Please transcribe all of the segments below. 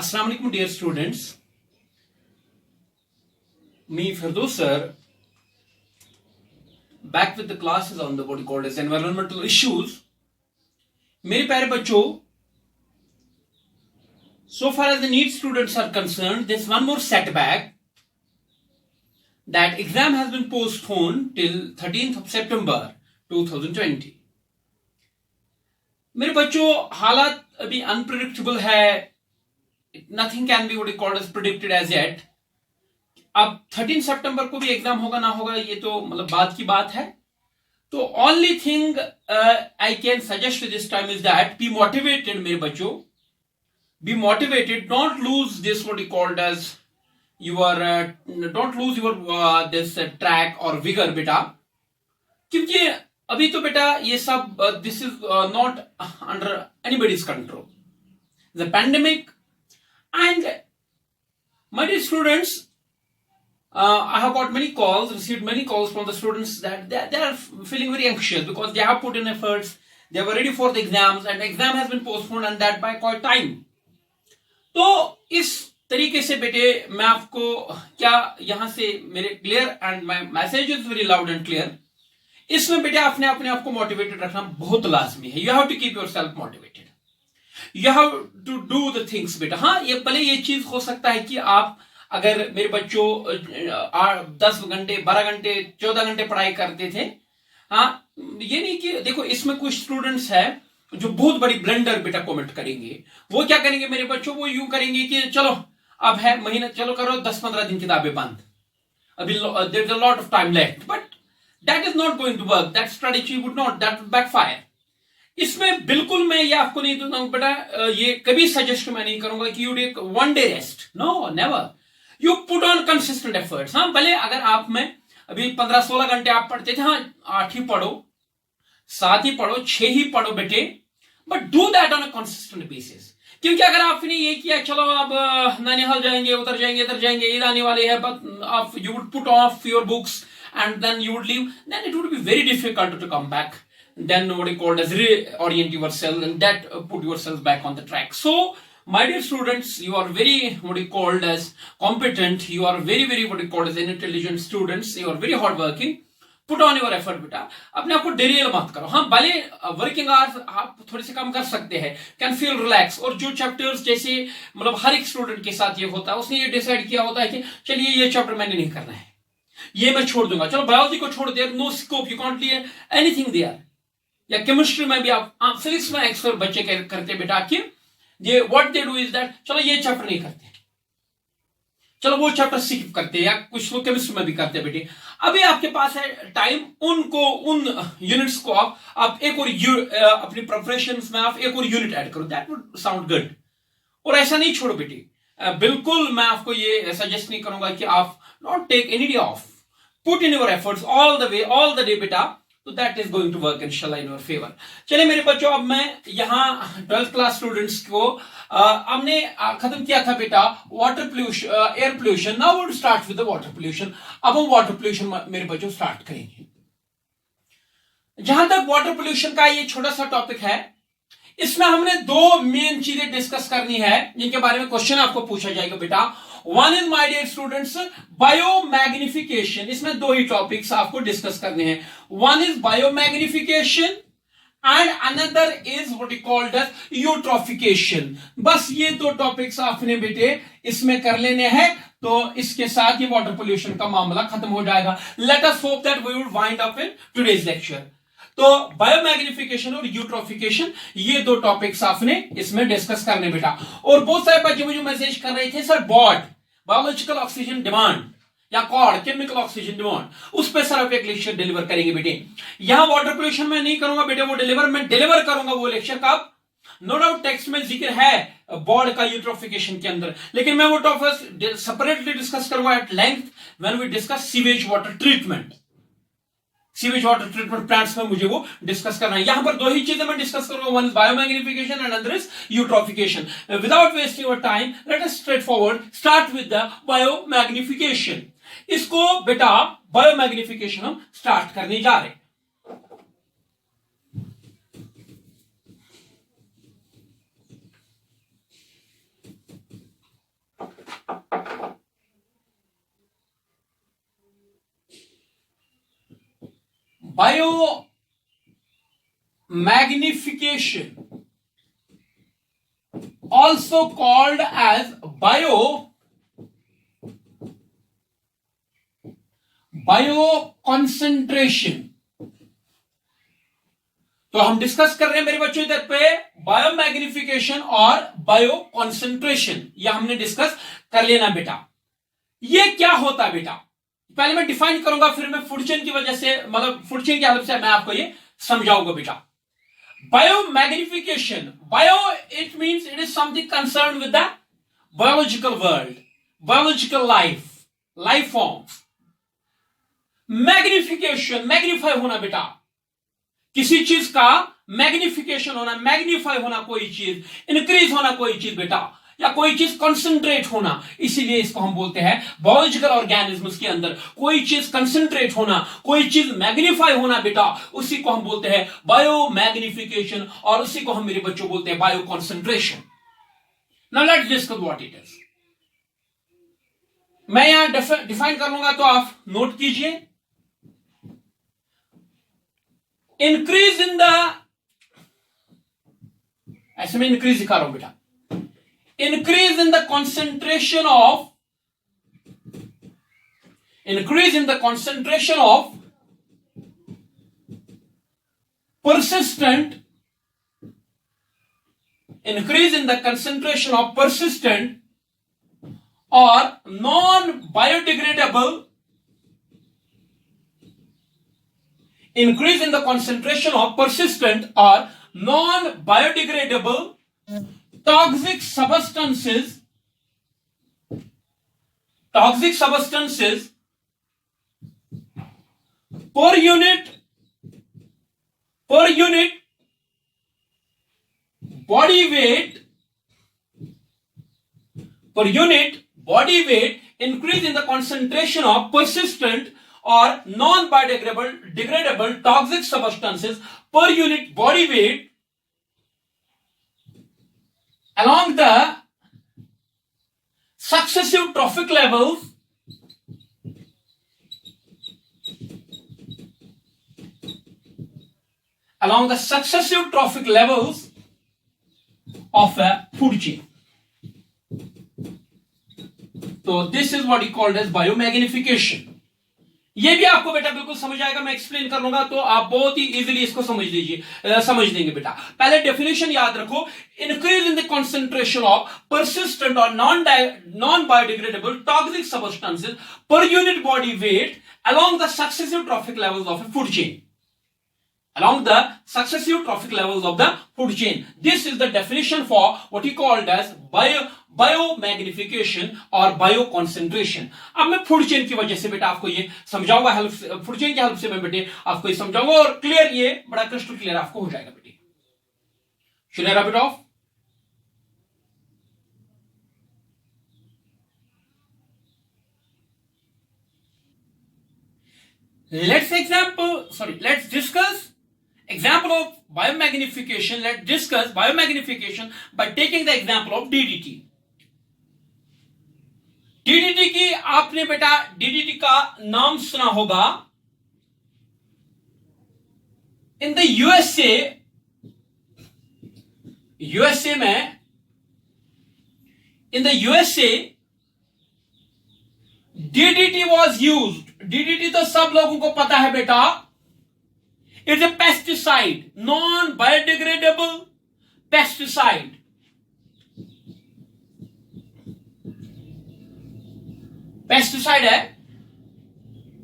Assalamu alaikum dear students. Me Firdaus sir back with the classes on the what you call as environmental issues. मेरे प्यारे बच्चों, so far as the NEET students are concerned, there's one more setback. That exam has been postponed till 13th of September 2020. मेरे बच्चों, हालात अभी unpredictable है. Nothing can be what you call as predicted as yet. अब 13 सितंबर को भी exam होगा ना होगा ये तो मतलब बात की बात है. तो only thing I can suggest this time is that be motivated मेरे बच्चों. Be motivated. Don't lose this what you called as your don't lose your this track or vigor बेटा. क्योंकि अभी तो बेटा ये सब this is not under anybody's control. The pandemic. And my dear students, I have got many calls, received many calls from the students that they are feeling very anxious because they have put in efforts, they were ready for the exams and the exam has been postponed and that by quite time. तो इस तरीके से बेटे मैं आपको क्या यहाँ से मेरे clear and my message is very loud and clear. इसमें बेटे आपने अपने आप को मोटिवेटेड रखना बहुत लाजमी है. You have to keep yourself motivated. You have to do the things बेटा. हाँ, ये भले ये चीज हो सकता है कि आप अगर मेरे बच्चों 10 घंटे 12 घंटे 14 घंटे पढ़ाई करते थे. हाँ, ये नहीं कि देखो इसमें कुछ स्टूडेंट्स है जो बहुत बड़ी ब्लंडर बेटा कमेंट करेंगे. वो क्या करेंगे मेरे बच्चों, वो यूं करेंगे कि चलो अब है महीना, चलो करो 10-15 दिन किताबें बंद, अभी there is a lot of time left. But that is not going to work. That strategy would not, that would backfire. इसमें बिल्कुल मैं ये आपको नहीं दूंगा बेटा, ये कभी सजेस्ट मैं नहीं करूंगा कि you take one day rest. No, never. You put on consistent efforts. हाँ, भले अगर आप में अभी 15-16 घंटे आप पढ़ते थे, हाँ 8 ही पढ़ो, 7 ही पढ़ो, 6 ही पढ़ो बेटे, but do that on a consistent basis. क्योंकि अगर आपने ये किया चलो अब नैनीहाल जाएंगे, उधर जाएंगे, इधर जाएंगे, ईद आने वाले हैं, बट आप you would put off your books and then you would leave, then it would be very difficult to come back. Then what you called as reorient yourself and that put yourself back on the track. So my dear students, you are very what you called as competent, you are very what you called as intelligent students, you are very hard working. Put on your effort बेटा. अपने आप को Daryl मत करो. हाँ, भले working hours आप थोड़े से कम कर सकते हैं, कैन फील रिलैक्स. और जो चैप्टर्स जैसे मतलब हर एक स्टूडेंट के साथ ये होता है, उसने ये डिसाइड किया होता है कि चलिए ये चैप्टर मैंने नहीं करना है, ये मैं छोड़ दूंगा. चलो बायोलॉजी को छोड़ दिया, no scope, you can't learn anything there. या केमिस्ट्री में भी आप फिजिक्स में एक्सपर्ट बच्चे करते बेटा कि ये what they do is that चलो ये चैप्टर नहीं करते, चलो वो चैप्टर स्किप करते, या कुछ लोग केमिस्ट्री में भी करते बेटे. अभी आपके पास है टाइम, उन यूनिट्स को आप एक और अपनी प्रिपरेशन में आप एक और यूनिट ऐड करो. That would sound good. और ऐसा नहीं छोड़ो बेटे. बिल्कुल मैं आपको ये सजेस्ट नहीं करूंगा कि आप not take any day off. Put in your efforts all the way, all the day बेटा. तो that is going to work इंशाल्लाह इन योर फेवर. चलिए मेरे बच्चों, अब मैं यहाँ 12th क्लास स्टूडेंट्स को हमने खत्म किया था बेटा water pollution, air pollution. Now we will start with the water pollution. अब हम वाटर पोल्यूशन मेरे बच्चों स्टार्ट करेंगे. जहां तक वाटर पोल्यूशन का ये छोटा सा टॉपिक है, इसमें हमने 2 मेन चीजें डिस्कस करनी है जिनके बारे में क्वेश्चन आपको पूछा जाएगा बेटा. One is my dear students biomagnification. इसमें 2 ही टॉपिक्स आपको डिस्कस करने हैं. One is biomagnification and another is what you called as eutrophication. बस ये 2 टॉपिक्स आपने बेटे इसमें कर लेने हैं, तो इसके साथ ही वाटर पोल्यूशन का मामला खत्म हो जाएगा. Let us hope that we will wind up in today's lecture. तो बायोमैग्निफिकेशन और यूट्रोफिकेशन ये 2 टॉपिक्स आपने इसमें डिस्कस करने बेटा. और बहुत सारे बच्चे मुझे मैसेज कर रहे थे sir BOD biological oxygen demand या कॉर्ड केमिकल ऑक्सीजन डिमांड, उस पर सर आप एक लेक्चर डिलीवर करेंगे बेटे. यहां वाटर पोल्यूशन में नहीं करूंगा बेटे, वो मैं डिलीवर करूंगा वो लेक्चर कब, नो डाउट टेक्स्ट में जिक्र है बॉड का यूट्रोफिकेशन के अंदर, लेकिन मैं वो टॉपिक सेपरेटली डिस्कस करूंगा at length when we discuss sewage water treatment. Sewage water treatment plants में मुझे वो डिस्कस करना है. यहां पर 2 ही चीजें मैं डिस्कस करूंगा. One is biomagnification and other is eutrophication. Without wasting your time let us straight forward start with the biomagnification. इसको बेटा बायोमैग्निफिकेशन हम स्टार्ट करने जा रहे हैं. biomagnification, also called as bioconcentration. तो हम डिस्कस कर रहे हैं मेरे बच्चों इधर पे बायोमैग्निफिकेशन और बायो कॉन्सेंट्रेशन, यह हमने डिस्कस कर लेना बेटा। ये क्या होता है बेटा, पहले मैं डिफाइन करूंगा, फिर मैं फूड चेन की वजह से, मतलब फूड चेन की हेल्प से मैं आपको ये समझाऊंगा बेटा। Biomagnification, bio it means it is something concern with the biological world, biological life forms. Magnification, magnify होना बेटा, किसी चीज का मैग्निफिकेशन होना, मैग्नीफाई होना कोई चीज, इंक्रीज होना कोई चीज बेटा, या कोई चीज कंसंट्रेट होना, इसीलिए इसको हम बोलते हैं बायोलॉजिकल ऑर्गेनिज्म्स के अंदर कोई चीज कंसंट्रेट होना, कोई चीज मैग्नीफाई होना बेटा, उसी को हम बोलते हैं बायो मैग्निफिकेशन, और उसी को हम मेरे बच्चों बोलते हैं bio concentration. Now let's discuss what it is. मैं यहां डिफाइन कर लूंगा तो आप नोट कीजिए। इंक्रीज इन द, ऐसे में इंक्रीज दिखा रहा हूं बेटा, increase in the concentration of persistent, increase in the concentration of persistent or non-biodegradable, increase in the concentration of persistent or non-biodegradable toxic substances per unit body weight, increase in the concentration of persistent or non-biodegradable toxic substances per unit body weight along the successive trophic levels of a food chain. तो this is what he called as biomagnification. ये भी आपको बेटा बिल्कुल समझ आएगा, मैं explain कर लूंगा तो आप बहुत ही इजीली इसको समझ देंगे बेटा। पहले डेफिनेशन याद रखो, increase in the concentration of persistent or non-biodegradable toxic substances per unit body weight along the successive trophic levels of a food chain. This is the definition for what he called as biomagnification or bioconcentration. अब मैं food chain की वजह से बेटा आपको ये समझाऊंगा, food chain की हेल्प से मैं बेटे आपको ये समझाऊंगा, और क्लियर, ये बड़ा क्रिस्टल क्लियर आपको हो जाएगा बेटे। Should I rub it off? Let's discuss example of biomagnification. Let's discuss biomagnification by taking the example of DDT. DDT की आपने बेटा DDT का नाम सुना होगा। इन द USA में, in the USA DDT was used. DDT तो सब लोगों को पता है बेटा, it's a pesticide, non biodegradable pesticide. Pesticide है,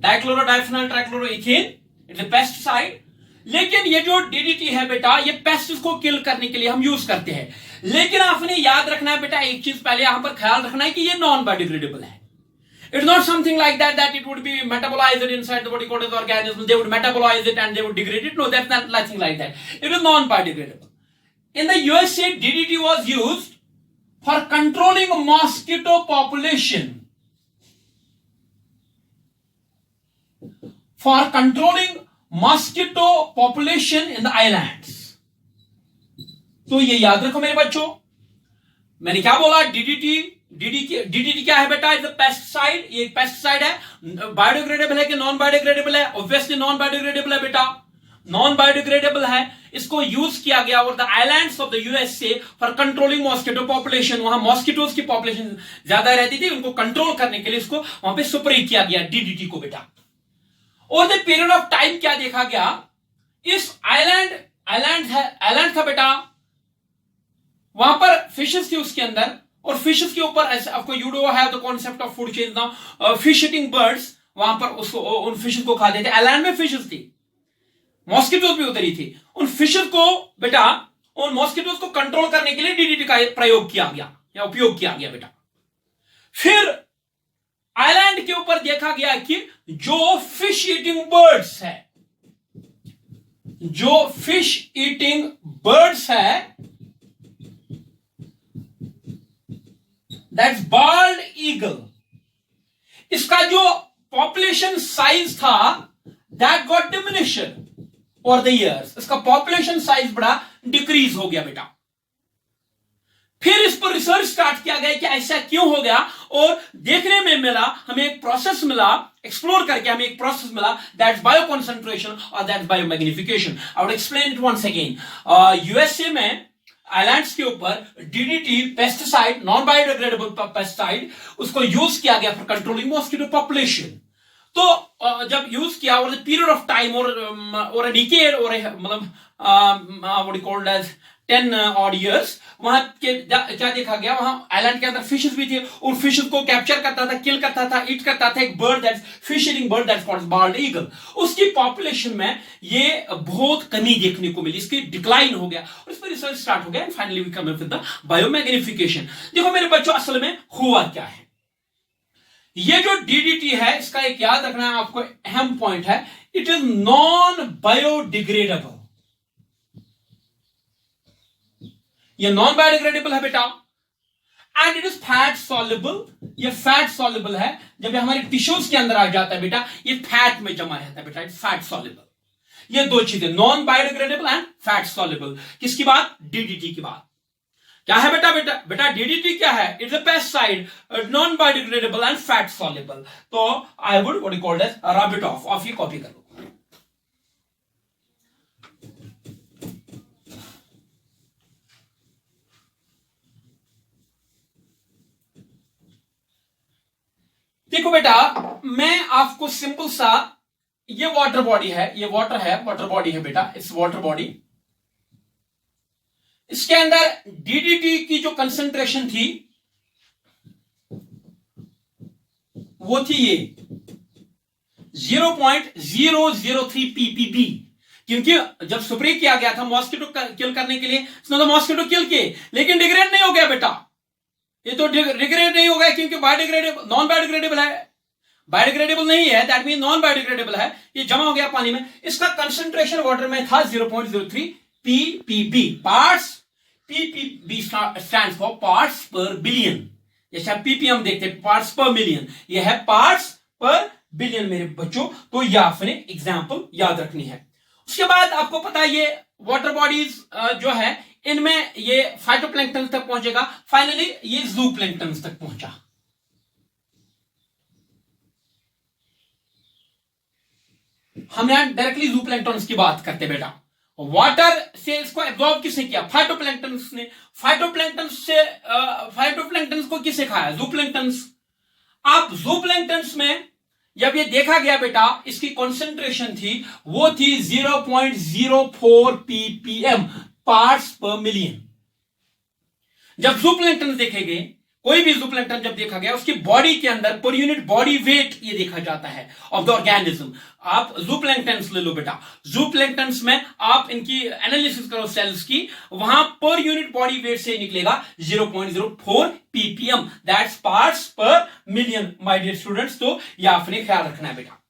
डाइक्लोरो डाइफेनॉल ट्राइक्लोरोइथेन, इट्स ए पेस्टिसाइड। लेकिन ये जो डीडीटी है बेटा, ये पेस्टिस को किल करने के लिए हम यूज करते हैं। लेकिन आपने याद रखना है बेटा, एक चीज पहले यहां पर ख्याल रखना है कि ये नॉन बायोडिग्रेडेबल है। It's not something like that it would be metabolized inside the body called as organism. They would metabolize it and they would degrade it. No, that's not nothing like that. It is non-biodegradable. In the USA, DDT was used for controlling mosquito population. For controlling mosquito population in the islands. तो ये याद रखो मेरे बच्चों, मैंने क्या बोला, DDT DDT क्या है बेटा? Is a pesticide. ये पेस्टिसाइड है। बायोडिग्रेडेबल है कि नॉन बायोडिग्रेडेबल है? ऑब्वियसली नॉन बायोडिग्रेडेबल है बेटा, नॉन बायोडिग्रेडेबल है। इसको यूज किया गया over the islands of the USA for controlling mosquito population. वहां मॉस्किटोज की पॉपुलेशन ज्यादा रहती थी, उनको कंट्रोल करने के लिए इसको वहां पे स्प्रे किया गया डीडीटी को बेटा। Over the period of time क्या देखा गया? इस आइलैंड था बेटा, वहां पर फिशेस थी उसके अंदर, और फिशेस के ऊपर आपको you do have the concept of food chain now. Fish eating birds वहां पर उसको उन फिशेस को खाते थे। आइलैंड में फिशेस थी, मॉस्किटोज भी उतरी थी। उन फिशेस को बेटा, उन मॉस्किटोज को कंट्रोल करने के लिए डीडीटी का प्रयोग किया गया या उपयोग किया गया बेटा। फिर आइलैंड के ऊपर देखा गया कि जो फिश ईटिंग बर्ड्स है, जो फिश ईटिंग बर्ड्स है, दैट्स बाल्ड ईगल, इसका जो पॉपुलेशन साइज था that got diminished over the years. इसका पॉपुलेशन साइज बड़ा डिक्रीज हो गया बेटा। फिर इस पर रिसर्च स्टार्ट किया गया कि ऐसा क्यों हो गया, और देखने में मिला, हमें एक प्रोसेस मिला, एक्सप्लोर करके हमें एक प्रोसेस मिला, दैट्स बायो कंसंट्रेशन और that's bio magnification. I would explain it once again. USA में आइलैंड्स के ऊपर DDT pesticide, non biodegradable pesticide, उसको यूज किया गया फॉर कंट्रोलिंग मॉस्किटो पॉपुलेशन। तो जब यूज किया over the period of time और डिकेड और मतलब what you called as 10 odd years, वहां के क्या देखा गया? वहां आइलैंड के अंदर फिशेस भी थे, और फिशेस को कैप्चर करता था, किल करता था, ईट करता था एक bird, that's fish eating bird, that's called bald eagle. उसकी पॉपुलेशन में ये बहुत कमी देखने को मिली, इसकी डिक्लाइन हो गया, और इस पर रिसर्च स्टार्ट हो गया, and finally we come up with the biomagnification. देखो मेरे बच्चों, असल में हुआ क्या है? ये जो डीडीटी है, इसका एक याद रखना है आपको अहम पॉइंट है, इट इज नॉन बायोडिग्रेडेबल। ये नॉन बायोडिग्रेडेबल है बेटा, and it is fat soluble. ये फैट सॉल्युबल है। जब ये हमारे टिश्यूज के अंदर आ जाता है बेटा, ये फैट में जमा रहता है बेटा, इट फैट सॉल्युबल। ये दो चीजें, non biodegradable and fat soluble. किसकी बात? डीडीटी की बात। क्या है बेटा डीडीटी क्या है? It's a pesticide, non biodegradable and fat soluble. तो I would what you called as rub it off. ये कॉपी कर लो। देखो बेटा, मैं आपको सिंपल सा, ये वाटर बॉडी है, ये वाटर बॉडी है बेटा, इट्स वाटर बॉडी। इसके अंदर डीडीटी की जो कंसंट्रेशन थी वो थी ये 0.003 ppb, क्योंकि जब स्प्रे किया गया था मॉस्किटो किल करने के लिए, इसने तो मॉस्किटो किल किए, लेकिन डिग्रेड नहीं हो गया बेटा। ये तो डिग्रेड नहीं हो गया क्योंकि बायोडिग्रेडेबल, नॉन बायोडिग्रेडेबल है, बायोडिग्रेडेबल नहीं है, दैट मीन नॉन बायोडिग्रेडेबल है। ये जमा हो गया पानी में। इसका कंसंट्रेशन वाटर में था 0.03 ppb, parts, ppb stands for parts पर बिलियन। जैसे आप ppm देखते हैं, पार्ट्स पर मिलियन, ये है पार्ट्स पर बिलियन मेरे बच्चों। तो ये आपने एग्जांपल याद रखनी है। उसके बाद आपको पता है ये वाटर बॉडीज जो है, इनमें ये फाइटोप्लैंक्टन तक पहुंचेगा, फाइनली ये ज़ूप्लैंक्टन तक पहुंचा। हम यहां डायरेक्टली ज़ूप्लैंक्टन की बात करते बेटा। वाटर से इसको एब्जॉर्ब किसने किया? फाइटोप्लैंक्टन ने। फाइटोप्लैंक्टन को किसने खाया? ज़ूप्लैंक्टन। आप ज़ूप्लैंक्टन में जब ये देखा गया बेटा, इसकी कॉन्सेंट्रेशन थी वो थी 0.04 ppm, पार्ट्स पर मिलियन। जब ज़ूप्लैंक्टन देखे गए, कोई भी ज़ूप्लैंक्टन जब देखा गया, उसकी बॉडी के अंदर पर यूनिट बॉडी वेट ये देखा जाता है ऑफ द ऑर्गेनिज्म। आप ज़ूप्लैंक्टन ले लो बेटा, ज़ूप्लैंक्टन में आप इनकी एनालिसिस करो सेल्स की, वहां पर यूनिट बॉडी वेट से निकलेगा 0.04 ppm, that's parts per million my dear students. तो ये आपने ख्याल रखना है बेटा।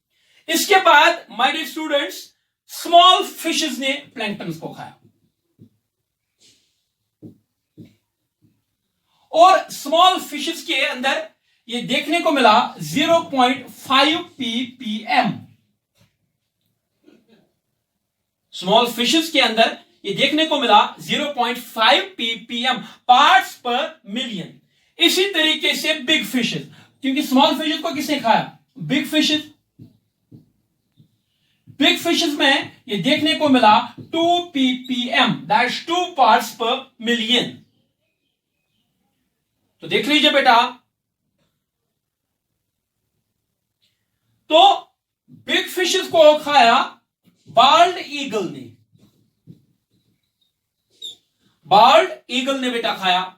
इसके बाद my dear students, small fishes ने प्लैंक्टन को खाया, और स्मॉल फिशेस के अंदर ये देखने को मिला 0.5 ppm। स्मॉल फिशेस के अंदर ये देखने को मिला 0.5 ppm, पार्ट्स पर मिलियन। इसी तरीके से बिग फिशेस, क्योंकि स्मॉल फिशेस को किसने खाया? Big fishes. बिग फिशेस में ये देखने को मिला 2 ppm, that is 2 parts per million. तो देख लीजिए बेटा, तो बिग फिशेस को खाया बाल्ड ईगल ने, बाल्ड ईगल ने बेटा खाया।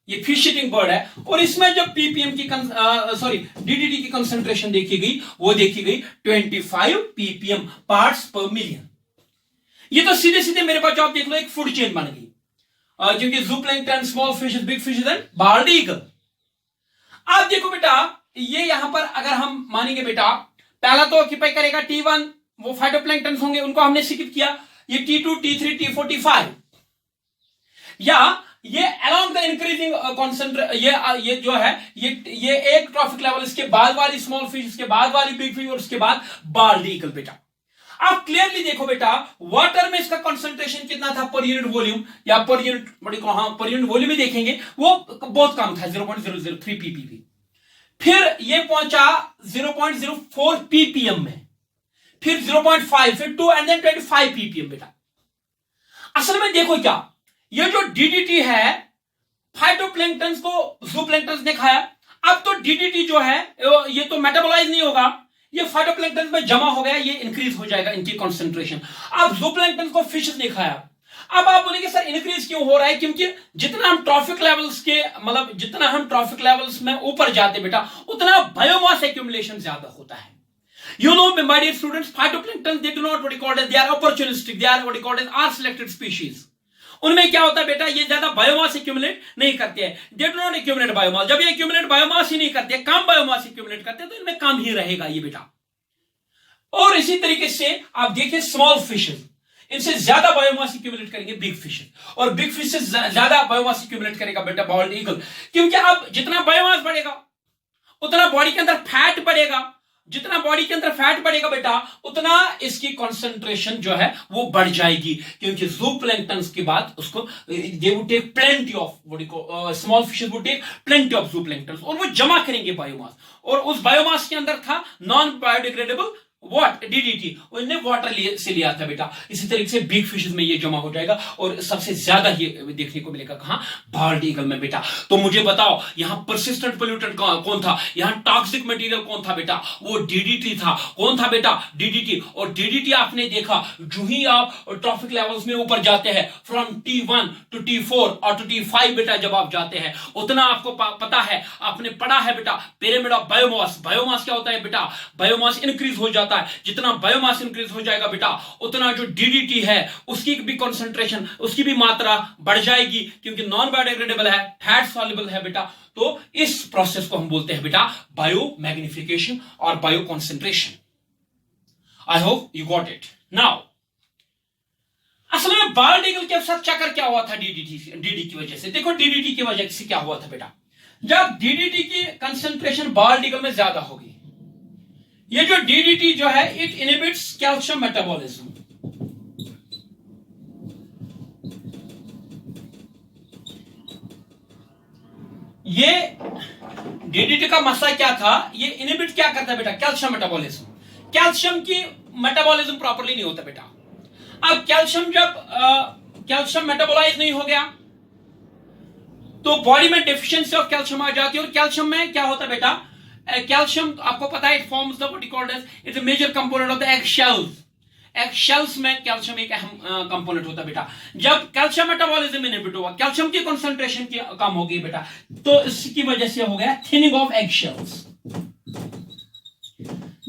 ये फिश ईटिंग बर्ड है, और इसमें जब पीपीएम की डीडीटी की कंसंट्रेशन देखी गई, वो देखी गई 25 ppm पार्ट्स पर मिलियन। ये तो सीधे सीधे मेरे पास आप देख लो एक फूड चेन बन गई, क्योंकि जूप्लैंक्टन, small fishes, big fishes and bald eagle. आप देखो बेटा, ये यहां पर अगर हम मानेंगे बेटा, पहला तो ऑक्यूपाई करेगा T1, वो फाइटोप्लैंक्टन होंगे, उनको हमने स्किप किया। ये T2, T3, T4, T5, या ये अलोंग द इंक्रीजिंग ये जो है, ये एक ट्रॉफिक लेवल, इसके बाद वाली स्मॉल फिश, इसके बाद वाली बिग फिश, और उसके बाद बाल्ड ईगल। बेटा आप क्लियरली देखो बेटा, वाटर में इसका कंसंट्रेशन कितना था पर यूनिट वॉल्यूम, या per unit per unit volume ही देखेंगे, वो बहुत कम था, 0.003 ppb। फिर ये पहुंचा 0.04 ppm में, फिर 0.5, फिर 2 एंड देन 25 ppm। बेटा असल में देखो क्या, ये जो डीडीटी है, फाइटोप्लैंक्टन को जूप्लैंक्टन ने खाया। अब तो डीडीटी जो है ये तो मेटाबोलाइज नहीं होगा, ये फाइटोप्लैंक्टन में जमा हो गया, ये इंक्रीज हो जाएगा इनकी कंसंट्रेशन। अब जूप्लैंक्टन को फिशेस ने खाया। अब आप बोलेंगे सर इंक्रीज क्यों हो रहा है? क्योंकि जितना हम ट्रॉफिक लेवल्स के जितना हम ट्रॉफिक लेवल्स में ऊपर जाते बेटा, उतना बायोमास एक्यूमुलेशन ज्यादा होता है। You know, my dear students, phytoplankton, they do not what you call as, they are opportunistic, they are what you call as are selected species. उनमें क्या होता है बेटा, ये ज्यादा बायोमास एक्यूमुलेट नहीं करते हैं, they do not accumulate biomass. जब ये एक्यूमुलेट बायोमास ही नहीं करते, कम बायोमास एक्यूमुलेट करते हैं, तो इनमें कम ही रहेगा ये बेटा। और इसी तरीके से आप देखिए स्मॉल फिशेस, इनसे ज्यादा बायोमास एक्यूमुलेट करेंगे बिग फिशेस, और बिग फिशेस ज्यादा बायोमास एक्यूमुलेट करेगा बेटा बाल्ड ईगल। क्योंकि अब जितना बायोमास बढ़ेगा, उतना बॉडी के अंदर फैट बढ़ेगा, जितना बॉडी के अंदर फैट बढ़ेगा बेटा, उतना इसकी कंसंट्रेशन जो है वो बढ़ जाएगी। क्योंकि जूप्लैंक्टन्स के बाद उसको they would take plenty of small fishes would take plenty of zooplanktons, और वो जमा करेंगे बायोमास, और उस बायोमास के अंदर था नॉन बायोडिग्रेडेबल व्हाट डीडीटी, उन्हें वाटर से लिया था बेटा। इसी तरीके से बिग फिशेस में ये जमा हो जाएगा, और सबसे ज्यादा ये देखने को मिलेगा कहां? बाल्ड ईगल में बेटा। तो मुझे बताओ, यहां परसिस्टेंट पोल्यूटेंट कौन था? यहां टॉक्सिक मटेरियल कौन था बेटा? वो डीडीटी था। कौन था बेटा? डीडीटी। और डीडीटी आपने देखा, जो ही आप ट्रॉफिक लेवल्स में ऊपर जाते हैं, फ्रॉम T1 टू T4 और टू T5 बेटा, जब आप जाते हैं, उतना आपको पता है, आपने पढ़ा है बेटा, पिरामिड ऑफ बायोमास। बायोमास क्या होता है बेटा? बायोमास इंक्रीज हो जाता है। जितना बायोमास इंक्रीज हो जाएगा बेटा, उतना जो डीडीटी है उसकी भी कंसंट्रेशन, उसकी भी मात्रा बढ़ जाएगी, क्योंकि नॉन बायोडिग्रेडेबल है, फैट सॉल्युबल है बेटा। तो इस प्रोसेस को हम बोलते हैं बेटा बायो मैग्निफिकेशन और bio concentration. I hope you got it now. असल में बाल्ड ईगल के साथ चक्कर क्या हुआ था डीडी की वजह से? देखो डीडीटी की वजह से क्या हुआ था बेटा, जब डीडीटी की कंसंट्रेशन बाल्ड ईगल में ज्यादा होगी, ये जो डीडीटी जो है, इट इनहिबिट्स कैल्शियम मेटाबॉलिज्म। ये डीडीटी का मसला क्या था? ये इनहिबिट क्या करता है बेटा? Calcium metabolism. कैल्शियम की मेटाबॉलिज्म प्रॉपर्ली नहीं होता बेटा। अब कैल्शियम जब कैल्शियम मेटाबोलाइज नहीं हो गया, तो बॉडी में डेफिशिएंसी ऑफ कैल्शियम आ जाती है। और कैल्शियम में क्या होता है बेटा? कैल्शियम आपको पता है, it forms the what you called as, it's a major component of the egg shells. Egg shells में कैल्शियम एक अहम कंपोनेंट होता है बेटा। जब कैल्शियम मेटाबॉलिज्म इनहिबिट हुआ, कैल्शियम की कंसंट्रेशन की कम हो गई बेटा, तो इसकी वजह से हो गया थिनिंग ऑफ एग शेल्स।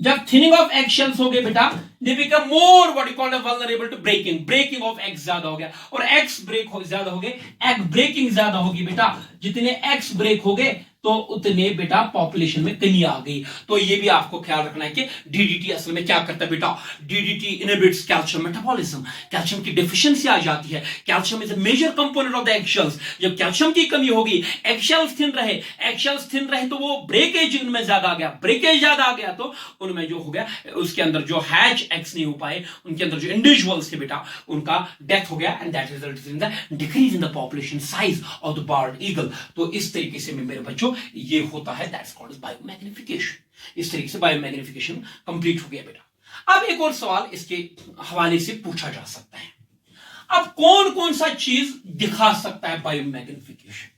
जब थिनिंग ऑफ एग शेल्स हो गए बेटा, they become more what you called vulnerable to breaking of eggs ज्यादा हो गया, और एग्स ब्रेक ज्यादा हो गए, एग ब्रेकिंग ज्यादा होगी बेटा। जितने एग्स ब्रेक हो गए, तो उतने बेटा पॉपुलेशन में कमी आ गई। तो ये भी आपको ख्याल रखना है कि डीडीटी असल में क्या करता है बेटा, DDT inhibits calcium metabolism, calcium की डेफिशिएंसी आ जाती है। Calcium is a major component of the eggshells. जब कैल्शियम की कमी होगी, एगशेल्स थिन रहे तो वो ब्रेकेज उनमें ज्यादा आ गया, ब्रेकेज ज्यादा आ गया तो उनमें जो हो गया, उसके अंदर जो हैच एग्स नहीं हो पाए, उनके अंदर जो इंडिविजुअल्स थे बेटा, उनका डेथ हो गया, and that resulted in the decrease in the population size of the bird eagle. तो इस तरीके से मेरे बच्चों ये होता है, दैट्स कॉल्ड बायोमैग्निफिकेशन। इस तरीके से बायोमैग्निफिकेशन कंप्लीट हो गया बेटा। अब एक और सवाल इसके हवाले से पूछा जा सकता है, अब कौन कौन सा चीज दिखा सकता है बायोमैग्निफिकेशन?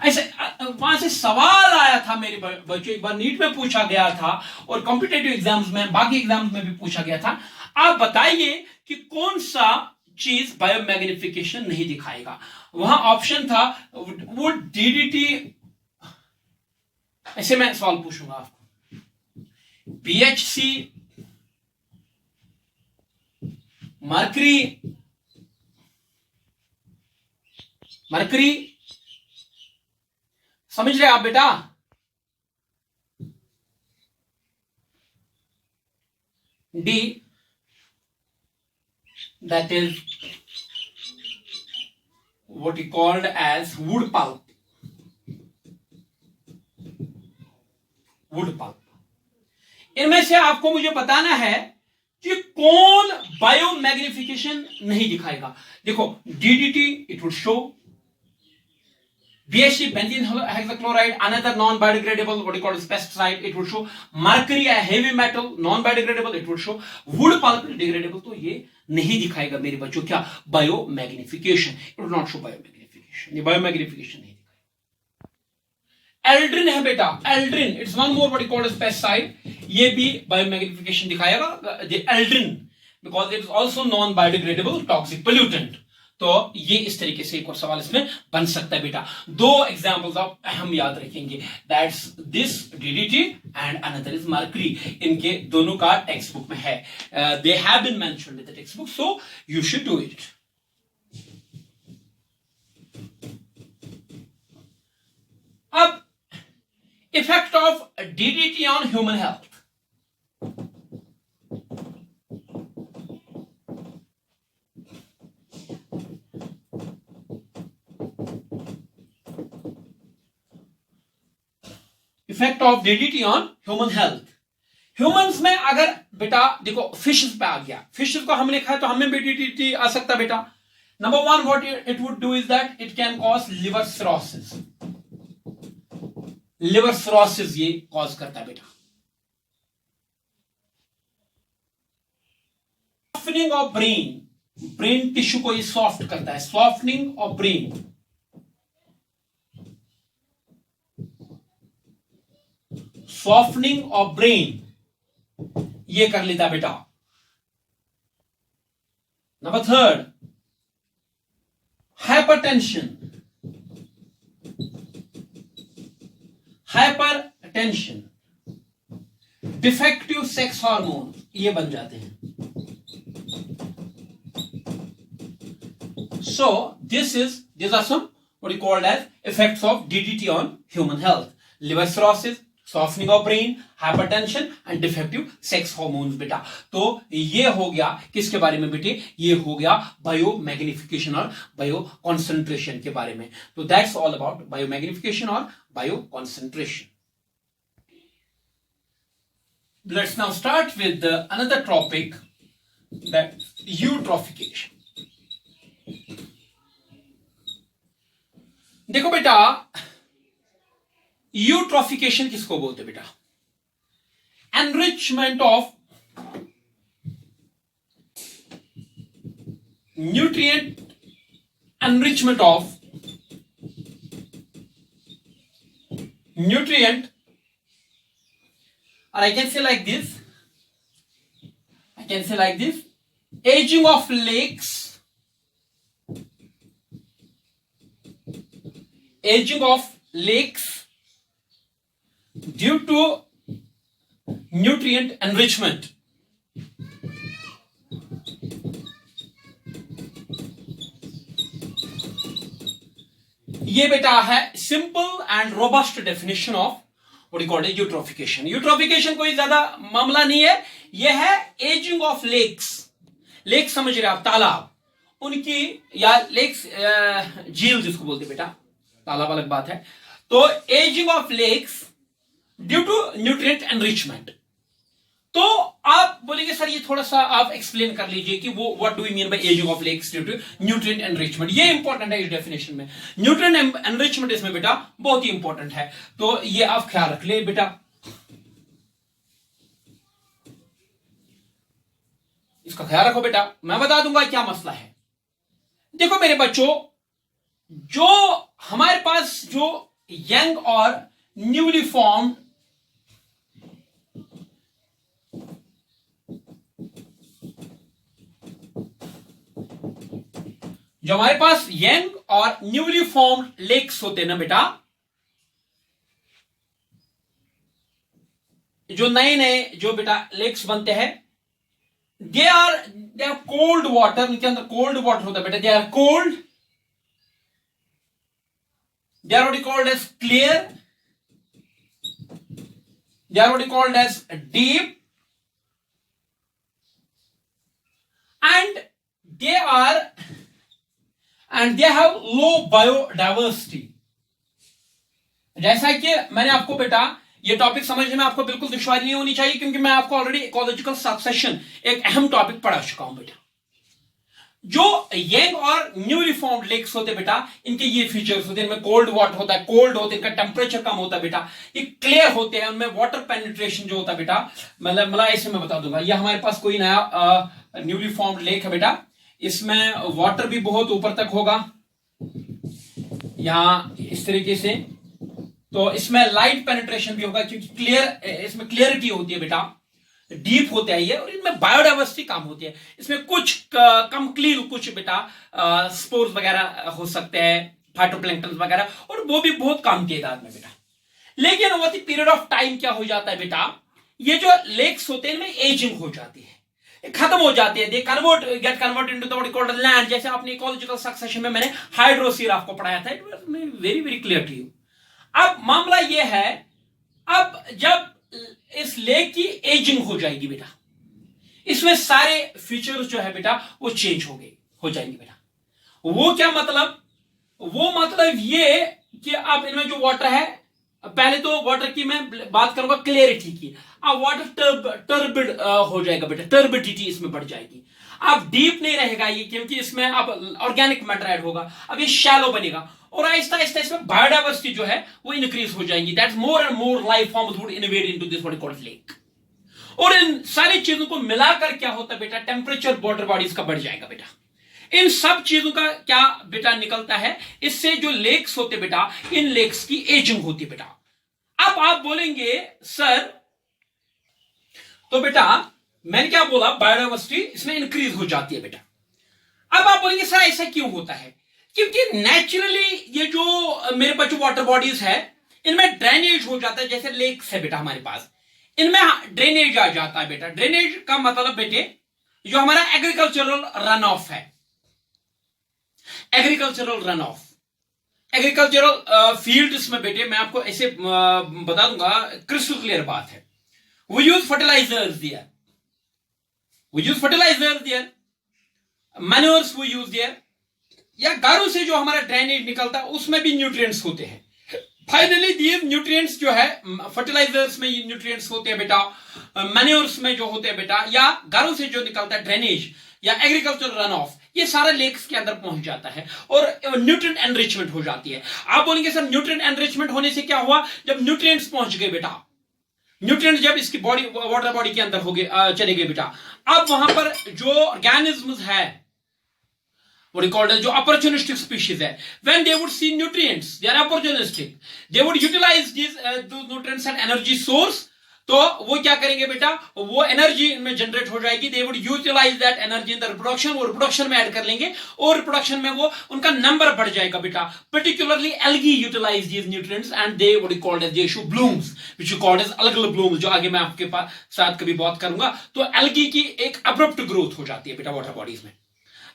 ऐसे वहां से सवाल आया था मेरे बच्चों, एक बार नीट में पूछा गया था और कॉम्पिटेटिव एग्जाम्स में, बाकी एग्जाम्स में भी पूछा गया था। आप बताइए कि कौन सा चीज बायोमैग्निफिकेशन नहीं दिखाएगा। वहां ऑप्शन था वो डीडीटी, ऐसे मैं सवाल पूछूंगा आपको, बीएचसी, मरकरी समझ रहे आप बेटा? D, that is what he called as wood pulp. इनमें से आपको मुझे बताना है कि कौन बायोमैग्निफिकेशन नहीं दिखाएगा। देखो DDT it would show, BHC benzene hexachloride another non biodegradable what you call as pesticide, it would show mercury a heavy metal non biodegradable, it would show wood pulp degradable। तो ये नहीं दिखाएगा मेरे बच्चों क्या, biomagnification, it would not show biomagnification, ये biomagnification नहीं दिखाएगा। एल्ड्रिन है बेटा, aldrin it's one more what you call as pesticide, ये भी बायोमैग्निफिकेशन दिखाएगा, the aldrin because it is also non biodegradable toxic pollutant. तो ये इस तरीके से एक और सवाल इसमें बन सकता है बेटा। दो एग्जांपल्स आप अहम याद रखेंगे, that's this DDT and another is mercury. इनके दोनों का टेक्स्ट बुक में है, they have been mentioned in the text book, so you should do it. अब effect of DDT on human health. Effect of DDT on human health. Humans में अगर बेटा देखो फिशेस पे आ गया, फिशेस को हमने खाया तो हमें भी डीडीटी आ सकता बेटा। Number one what it would do is that it can cause liver cirrhosis, liver cirrhosis ये कॉज करता है बेटा। Softening of brain, brain tissue को ये सॉफ्ट करता है, softening of brain. Softening of brain ये कर लेता बेटा। Number third hypertension, hypertension, defective sex hormone ये बन जाते हैं। So these are some what you called as effects of DDT on human health: liver cirrhosis, softening of brain, hypertension and defective sex hormones बेटा। तो ये हो गया किसके बारे में बेटे, ये हो गया बायोमैग्निफिकेशन और बायो कॉन्सेंट्रेशन के बारे में। तो दैट्स ऑल अबाउट बायोमैग्निफिकेशन और bio concentration. Let's now start with another topic, that eutrophication। देखो बेटा यूट्रोफिकेशन किसको बोलते बेटा, enrichment of nutrient, enrichment of nutrient, or I can say like this, aging of lakes, aging of lakes due to nutrient enrichment। ये बेटा है simple and robust definition of what you call it eutrophication. Eutrophication कोई ज्यादा मामला नहीं है, यह है एजिंग ऑफ लेक्स। लेक समझ रहे आप, तालाब, उनकी, या लेक्स झील जिसको बोलते बेटा, तालाब अलग बात है। तो ageing of lakes due to nutrient enrichment. तो आप बोलेंगे सर ये थोड़ा सा आप एक्सप्लेन कर लीजिए कि वो what do we mean by ageing of lakes due to nutrient enrichment. ये इंपॉर्टेंट है इस डेफिनेशन में, न्यूट्रिएंट एनरिचमेंट इसमें बेटा बहुत ही इंपॉर्टेंट है, तो ये आप ख्याल रख ले बेटा। इसका ख्याल रखो बेटा, मैं बता दूंगा क्या मसला है। देखो मेरे बच्चों, जो हमारे पास जो यंग और न्यूली फॉर्म्ड जो हमारे पास यंग और न्यूली फॉर्म्ड लेक्स होते हैं ना बेटा, जो नए नए जो बेटा लेक्स बनते हैं, दे आर कोल्ड वाटर, उनके अंदर कोल्ड वाटर होता है बेटा, they are cold, they are what called as clear, they are what called as deep, and they have low biodiversity। जैसा कि मैंने आपको बेटा ये टॉपिक समझने में आपको बिल्कुल दुश्वारी नहीं होनी चाहिए, क्योंकि मैं आपको ऑलरेडी इकोलॉजिकल सक्सेशन एक अहम टॉपिक पढ़ा चुका हूं बेटा। जो यंग और न्यूली फॉर्म्ड लेक्स होते बेटा, इनके ये फीचर्स होते हैं, इनमें कोल्ड वाटर होता है, कोल्ड होते हैं, इनका टेम्परेचर कम होता है बेटा, ये क्लियर होते हैं, उनमें वाटर पेनिट्रेशन जो होता है बेटा, मतलब ऐसे मैं बता दूंगा। ये हमारे पास कोई नया न्यूली फॉर्म्ड लेक है बेटा, इसमें वाटर भी बहुत ऊपर तक होगा, यहां इस तरीके से, तो इसमें लाइट पेनिट्रेशन भी होगा, क्योंकि इसमें क्लियरिटी होती है बेटा, डीप होते हैं ये, और इनमें बायोडाइवर्सिटी कम होती है, इसमें कुछ कम क्लीन, कुछ बेटा स्पोर्स वगैरह हो सकते हैं, फाइटोप्लैंक्टन वगैरह, और वो भी बहुत कम तादाद में बेटा। लेकिन over the period of time क्या हो जाता है बेटा, ये जो लेक्स होते हैं इनमें एजिंग हो जाती है, खत्म हो जाती है, they get convert into the what called land. जैसे आपने इकोलॉजिकल सक्सेशन में मैंने हाइड्रोसीर आपको पढ़ाया था, it was very very clear to you. अब मामला ये है, अब जब इस लेक की एजिंग हो जाएगी बेटा, इसमें सारे फीचर्स जो है बेटा वो चेंज हो जाएंगे बेटा। वो क्या मतलब, वो मतलब ये कि अब इनमें जो वाटर है, पहले तो वाटर की मैं बात करूंगा क्लियरिटी की, अब वाटर टर्बिड हो जाएगा बेटा, टर्बिडिटी इसमें बढ़ जाएगी। अब डीप नहीं रहेगा ये, क्योंकि इसमें अब ऑर्गेनिक मैटर ऐड होगा, अब ये शैलो बनेगा, और आहिस्ता आहिस्ता इसमें बायोडाइवर्सिटी जो है वो इंक्रीज हो जाएंगी। That's more and more life forms would invade into this what called lake. और इन सारी चीजों को मिलाकर क्या होता है बेटा, टेम्परेचर वाटर बॉडीज का बढ़ जाएगा बेटा। इन सब चीजों का क्या बेटा निकलता है, इससे जो लेक्स होते बेटा, इन लेक्स की एजिंग होती है बेटा। अब आप बोलेंगे सर, तो बेटा मैंने क्या बोला, बायोडाइवर्सिटी इसमें इंक्रीज हो जाती है बेटा। अब आप बोलेंगे सर ऐसा क्यों होता है, क्योंकि नेचुरली ये जो मेरे पास जो वाटर बॉडीज है, इनमें ड्रेनेज हो जाता है। जैसे लेक्स है बेटा हमारे पास, इनमें ड्रेनेज आ जाता है बेटा। ड्रेनेज का मतलब बेटे जो हमारा एग्रीकल्चरल रन ऑफ है, agricultural run of, agricultural fields में बेटे मैं आपको ऐसे बता दूंगा, क्रिस्टल क्लियर बात है। We use fertilisers there, we use fertilisers there, manures we use there, या गारों से जो हमारा ड्रेनेज निकलता है उसमें भी न्यूट्रिएंट्स होते हैं। फाइनली ये न्यूट्रिएंट्स जो है फर्टिलाइजर्स में न्यूट्रिएंट्स होते हैं बेटा, मैन्योर्स में जो होते हैं बेटा, या गारों से जो निकलता है ड्रेनेज या एग्रीकल्चर रन ऑफ, ये सारा लेक्स के अंदर पहुंच जाता है और न्यूट्रिएंट एनरिचमेंट हो जाती है। आप बोलेंगे सर न्यूट्रिएंट एनरिचमेंट होने से क्या हुआ, जब न्यूट्रिएंट्स पहुंच गए बेटा, न्यूट्रिएंट जब इसकी बॉडी वाटर बॉडी के अंदर हो गए चले गए बेटा, अब वहां पर जो ऑर्गेनिज्म्स है what we call as जो opportunistic species है, when they would see nutrients, they are opportunistic, they would utilize these nutrients and energy source। तो वो क्या करेंगे बेटा, वो एनर्जी इनमें जनरेट हो जाएगी, they would utilize that energy in the reproduction, वो रिप्रोडक्शन में ऐड कर लेंगे, और रिप्रोडक्शन में वो उनका नंबर बढ़ जाएगा बेटा। particularly algae utilize these nutrients and they what we call as they issue blooms which you call as algal blooms, जो आगे मैं आपके पास साथ कभी बात करूंगा। तो algae की एक अब्रप्ट ग्रोथ हो जाती है बेटा वाटर बॉडीज में।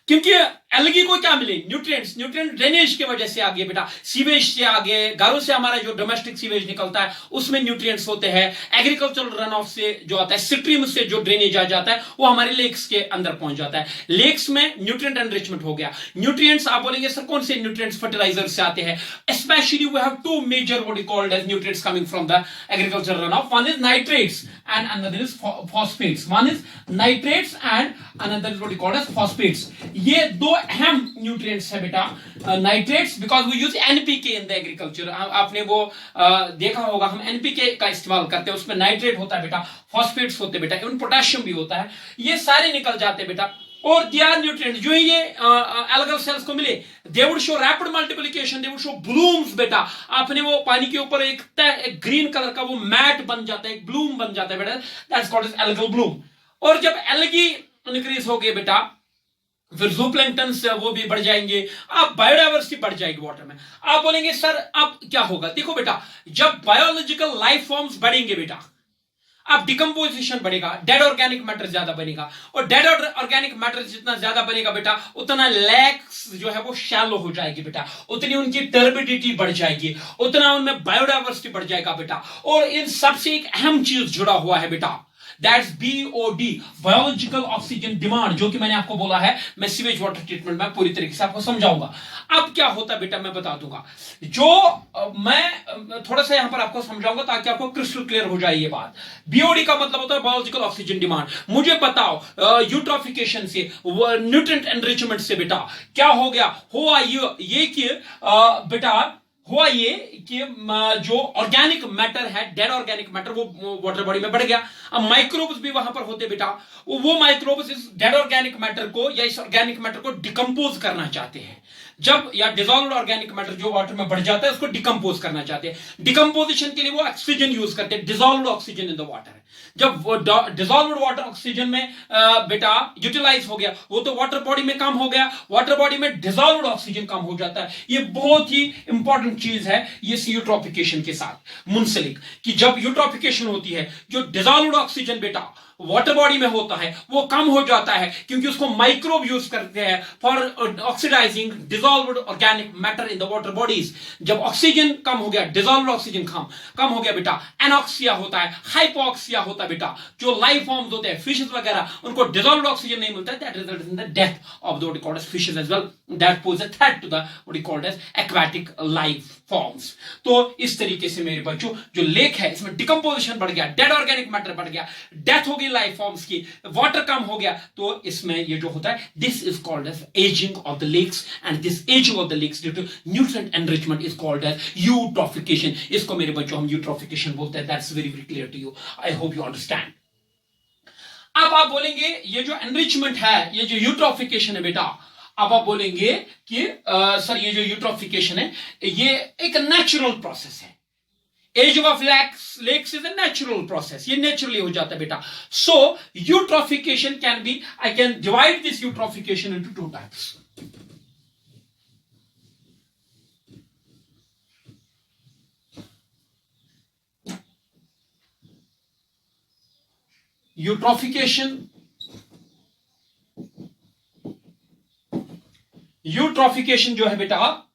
क्योंकि एल्गी को क्या मिले, न्यूट्रिएंट्स, न्यूट्रिएंट ड्रेनेज की वजह से आगे बेटा, सीवेज से आगे, घरों से हमारा जो डोमेस्टिक सीवेज निकलता है उसमें न्यूट्रिएंट्स होते हैं, एग्रीकल्चरल रन ऑफ से जो आता है, स्ट्रीम से जो ड्रेनेज आ जाता है वो हमारे लेक्स के अंदर पहुंच जाता है। लेक्स में न्यूट्रिएंट एनरिचमेंट हो गया। न्यूट्रिएंट्स आप बोलेंगे सर कौन से न्यूट्रिएंट्स फर्टिलाइजर से आते हैं? Specially we have to major what you called as nutrients coming from the agricultural run off. One is nitrates and another is phosphates. One is nitrates and another is what you called as phosphates. ये दो अहम nutrients है बेटा। Nitrates because we use NPK in the agriculture, आपने वो देखा होगा, हम एनपीके का इस्तेमाल करते हैं, उसमें नाइट्रेट होता है बेटा, फॉस्फेट्स होते हैं बेटा, इवन पोटेशियम भी होता है, ये सारे निकल जाते हैं बेटा। और दे आर न्यूट्रिएंट्स जो ये एल्गल सेल्स को मिले, they would show rapid multiplication, they would show blooms बेटा। आपने वो पानी के ऊपर एक ग्रीन कलर का वो मैट बन जाता है, एक ब्लूम बन जाता है बेटा, that's called as algal bloom. और जब एल्गी इंक्रीज हो गए बेटा, फिर जूप्लैंक्टन से वो भी बढ़ जाएंगे, आप बायोडाइवर्सिटी बढ़ जाएगी वाटर में। आप बोलेंगे सर अब क्या होगा? देखो बेटा, जब बायोलॉजिकल लाइफ फॉर्म्स बढ़ेंगे बेटा, अब डिकम्पोजिशन बढ़ेगा, डेड ऑर्गेनिक मैटर ज्यादा बनेगा, और डेड ऑर्गेनिक मैटर जितना ज्यादा बनेगा बेटा, उतना लैक्स जो है वो शैलो हो जाएगी बेटा, उतनी उनकी टर्बिडिटी बढ़ जाएगी, उतना उनमें बायोडाइवर्सिटी बढ़ जाएगा बेटा। और इन सबसे एक अहम चीज जुड़ा हुआ है बेटा, that's BOD, biological oxygen demand, जो कि मैंने आपको बोला है, मैं सीवेज वाटर ट्रीटमेंट में पूरी तरीके से आपको समझाऊंगा। अब क्या होता है बेटा मैं बता दूंगा, जो मैं थोड़ा सा यहां पर आपको समझाऊंगा ताकि आपको क्रिस्टल क्लियर हो जाए ये बात। BOD का मतलब होता है बायोलॉजिकल ऑक्सीजन डिमांड। मुझे बताओ यूट्रोफिकेशन से, न्यूट्रिएंट एनरिचमेंट से बेटा क्या हो गया, हुआ ये कि बेटा हुआ ये कि जो ऑर्गेनिक मैटर है, डेड ऑर्गेनिक मैटर, वो वाटर बॉडी में बढ़ गया। अब माइक्रोब्स भी वहां पर होते बेटा, वो माइक्रोब्स इस डेड ऑर्गेनिक मैटर को या इस ऑर्गेनिक मैटर को डिकम्पोज करना चाहते हैं। जब या डिसॉल्व्ड ऑर्गेनिक मैटर जो वाटर में बढ़ जाता है उसको डिकम्पोज करना चाहते हैं। डिकम्पोजिशन के लिए वो ऑक्सीजन यूज करते हैं, dissolved oxygen in the water. जब वो डिसॉल्व्ड वाटर ऑक्सीजन में बेटा यूटिलाइज हो गया, वो तो वाटर बॉडी में कम हो गया, वाटर बॉडी में डिसॉल्व्ड ऑक्सीजन कम हो जाता है। ये बहुत ही इंपॉर्टेंट चीज है ये यूट्रोफिकेशन के साथ मुंसलिक, कि जब यूट्रोफिकेशन होती है, जो डिसॉल्व्ड ऑक्सीजन बेटा वाटर बॉडी में होता है वो कम हो जाता है, क्योंकि उसको माइक्रोब यूज करते हैं for oxidising dissolved organic matter in the water bodies. जब ऑक्सीजन कम हो गया, डिसॉल्व्ड ऑक्सीजन कम हो गया बेटा, एनॉक्सिया होता है, हाइपोक्सिया होता है बेटा। जो लाइफ फॉर्म्स होते हैं, फिशेस वगैरह, उनको डिसॉल्व्ड ऑक्सीजन नहीं मिलता है, that results in the death of the what you called as fishes as well, that pose a threat to the what you called as aquatic life forms. तो इस तरीके से मेरे बच्चों जो लेक है इसमें डिकम्पोजिशन बढ़ गया, डेड ऑर्गेनिक मैटर बढ़ गया, डेथ हो गई लाइफ फॉर्म्स की, वाटर कम हो गया, तो इसमें ये जो होता है this is called as ageing of the lakes, and this ageing of the lakes due to nutrient enrichment is called as eutrophication. इसको मेरे बच्चों हम यूट्रोफिकेशन बोलते हैं। That's very very clear to you, I hope you understand. अब आप बोलेंगे ये जो एनरिचमेंट है, ये जो यूट्रोफिकेशन है बेटा, अब आप बोलेंगे कि सर ये जो यूट्रोफिकेशन है ये एक नेचुरल प्रोसेस है। Ageing of lakes is a natural process, ये नेचुरली हो जाता है बेटा। So eutrophication can be, I can divide this eutrophication into two types. Eutrophication जो है बेटा,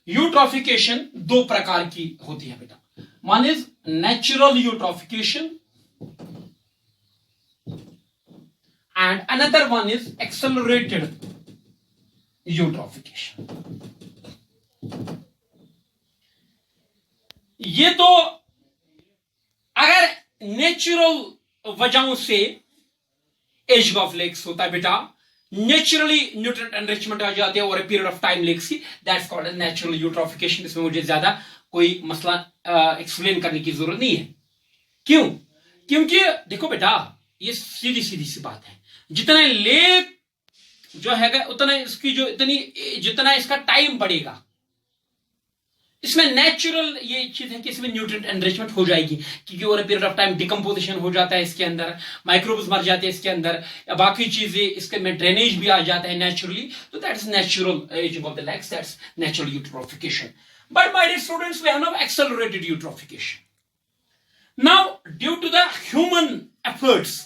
यूट्रोफिकेशन दो प्रकार की होती है बेटा। One is natural eutrophication and another one is accelerated eutrophication. ये तो अगर नेचुरल वजहों से एजिंग ऑफ लेक्स होता है बेटा, नेचुरली न्यूट्रिएंट एनरिचमेंट आ जाती है over a period of time lakes की, that's called as natural eutrophication. इसमें मुझे ज्यादा कोई मसला एक्सप्लेन करने की जरूरत नहीं है। क्यों? क्योंकि देखो बेटा ये सीधी सीधी सी बात है, जितना लेक जो है उतना इसकी जो जितना इसका टाइम बढ़ेगा, इसमें नेचुरल ये चीज है कि इसमें न्यूट्रिएंट एनरिचमेंट हो जाएगी, क्योंकि over period of time decomposition हो जाता है इसके अंदर, माइक्रोब्स मर जाते हैं इसके अंदर, या बाकी चीजें इसके में ड्रेनेज भी आ जाता है नेचुरली, तो that is natural ageing of the lakes, that's natural eutrophication. But my dear students, we have now accelerated eutrophication. Now due to the human efforts,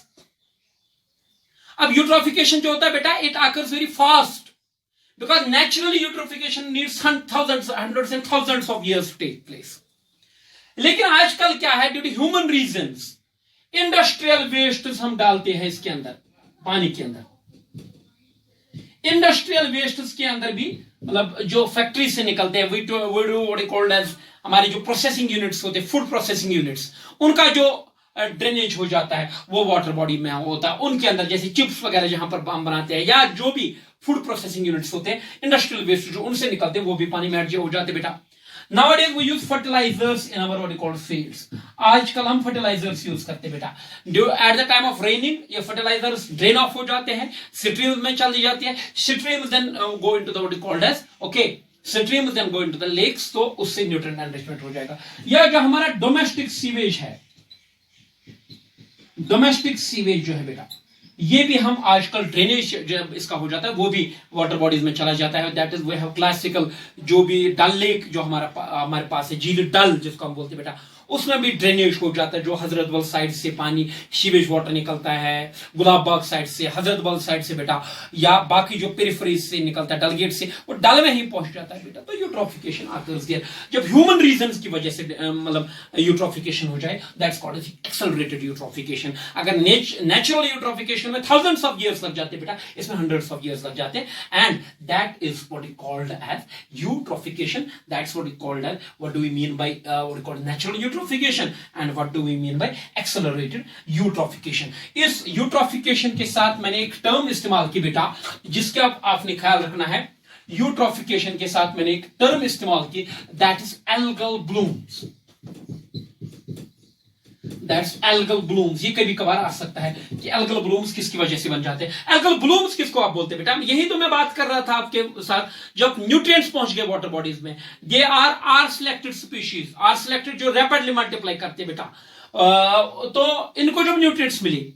अब यूट्रोफिकेशन जो होता है बेटा, it occurs very fast because naturally eutrophication needs hundreds and thousands of years to take place. लेकिन आजकल क्या है, due to human reasons industrial waste हम डालते हैं इसके अंदर, पानी के अंदर। इंडस्ट्रियल वेस्ट के अंदर भी मतलब जो फैक्ट्री से निकलते हैं, हमारे जो प्रोसेसिंग यूनिट्स होते हैं, फूड प्रोसेसिंग यूनिट्स, उनका जो ड्रेनेज हो जाता है वो वाटर बॉडी में होता है। उनके अंदर जैसे चिप्स वगैरह जहां पर हम बनाते हैं, या जो भी फूड प्रोसेसिंग यूनिट्स होते हैं, इंडस्ट्रियल वेस्ट जो उनसे निकलते हैं वो भी पानी में एडजस्ट हो जाते हैं बेटा। Nowadays we use fertilizers in our what you call fields. आजकल हम fertilizers यूज करते हैं बेटा। At the time of raining ये fertilizers drain off हो जाते हैं, streams में चली जाती है, streams then go into the what you called as streams then go into the lakes, तो उससे nutrient enrichment हो जाएगा। या जो हमारा डोमेस्टिक सीवेज है, डोमेस्टिक सीवेज जो है बेटा, ये भी हम आजकल ड्रेनेज जब इसका हो जाता है वो भी वाटर बॉडीज में चला जाता है। That is we have classical जो भी डल लेक जो हमारे पास है, झील डल जिसको हम बोलते हैं बेटा, उसमें भी ड्रेनेज हो जाता है। जो हजरतबल साइड से पानी सीवेज वाटर निकलता है, गुलाबबाग साइड से, हजरतबल साइड से बेटा, या बाकी जो पेरिफेरी से निकलता है डलगेट से, वो डल में ही पहुंच जाता है बेटा। तो यूट्रोफिकेशन आकर्स देयर जब ह्यूमन रीजंस की वजह से मतलब यूट्रोफिकेशन हो जाए, that's called as accelerated eutrophication. अगर नेचुरल यूट्रोफिकेशन में थाउजेंड्स ऑफ ईयर्स लग जाते बेटा, इसमें हंड्रेड्स ऑफ ईयर्स लग जाते हैं। And that is what is called as eutrophication. That's what is called as, what do we mean by what is called natural eutrophication and what do we mean by accelerated eutrophication। इस eutrophication के साथ मैंने एक term इस्तेमाल की बेटा, जिसका आपने ख्याल रखना है। यूट्रोफिकेशन के साथ मैंने एक टर्म इस्तेमाल की, that is algal blooms. That's algal blooms. ये कभी कभार आ सकता है कि एल्गल ब्लूम्स किसकी वजह से बन जाते हैं। एल्गल ब्लूम्स किसको आप बोलते हैं बेटा, यही तो मैं बात कर रहा था आपके साथ, जब न्यूट्रिएंट्स पहुंच गए वाटर बॉडीज में, they are selected species, are selected जो रैपिडली मल्टीप्लाई करते हैं बेटा। तो इनको जब न्यूट्रिएंट्स मिली,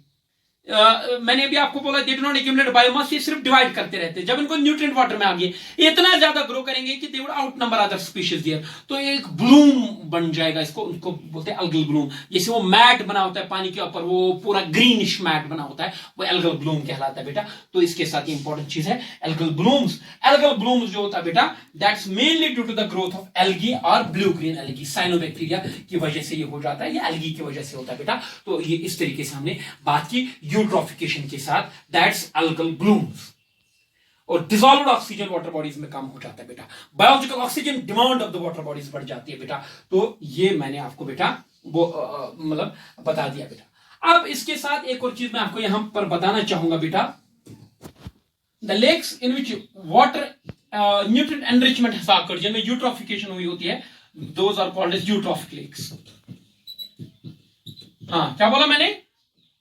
मैंने अभी आपको बोला they do not accumulate biomass, ये सिर्फ डिवाइड करते रहते हैं। जब इनको न्यूट्रिएंट वाटर में आ गए, इतना ज्यादा ग्रो करेंगे कि they would outnumber other species there, तो एक ब्लूम बन जाएगा। इसको उनको बोलते हैं एल्गल ब्लूम। जैसे वो मैट बना होता है पानी के ऊपर, वो पूरा ग्रीनिश मैट बना होता है, वो एल्गल ब्लूम कहलाता है बेटा। तो इसके साथ ये इंपॉर्टेंट चीज है एल्गल ब्लूम्स। एल्गल ब्लूम्स जो होता है बेटा, that's mainly due to the growth of algae और ब्लू ग्रीन एल्गी। साइनोबैक्टीरिया की वजह से ये हो जाता है, या एल्गी की वजह से होता है बेटा। तो ये इस तरीके से हमने बात की यूट्रोफिकेशन के साथ, दैट्स एल्गल ब्लूम्स। और डिसॉल्व्ड ऑक्सीजन वाटर बॉडीज में कम हो जाता है बेटा। Biological oxygen demand of the water bodies बढ़ जाती है बेटा। तो ये मैंने आपको बेटा वो मतलब बता दिया बेटा। अब इसके साथ एक और चीज मैं आपको यहां पर बताना चाहूंगा बेटा, the lakes in which water nutrient enrichment has occurred, जिनमें यूट्रोफिकेशन हुई होती है, those are called as eutrophic lakes. हाँ, क्या बोला मैंने,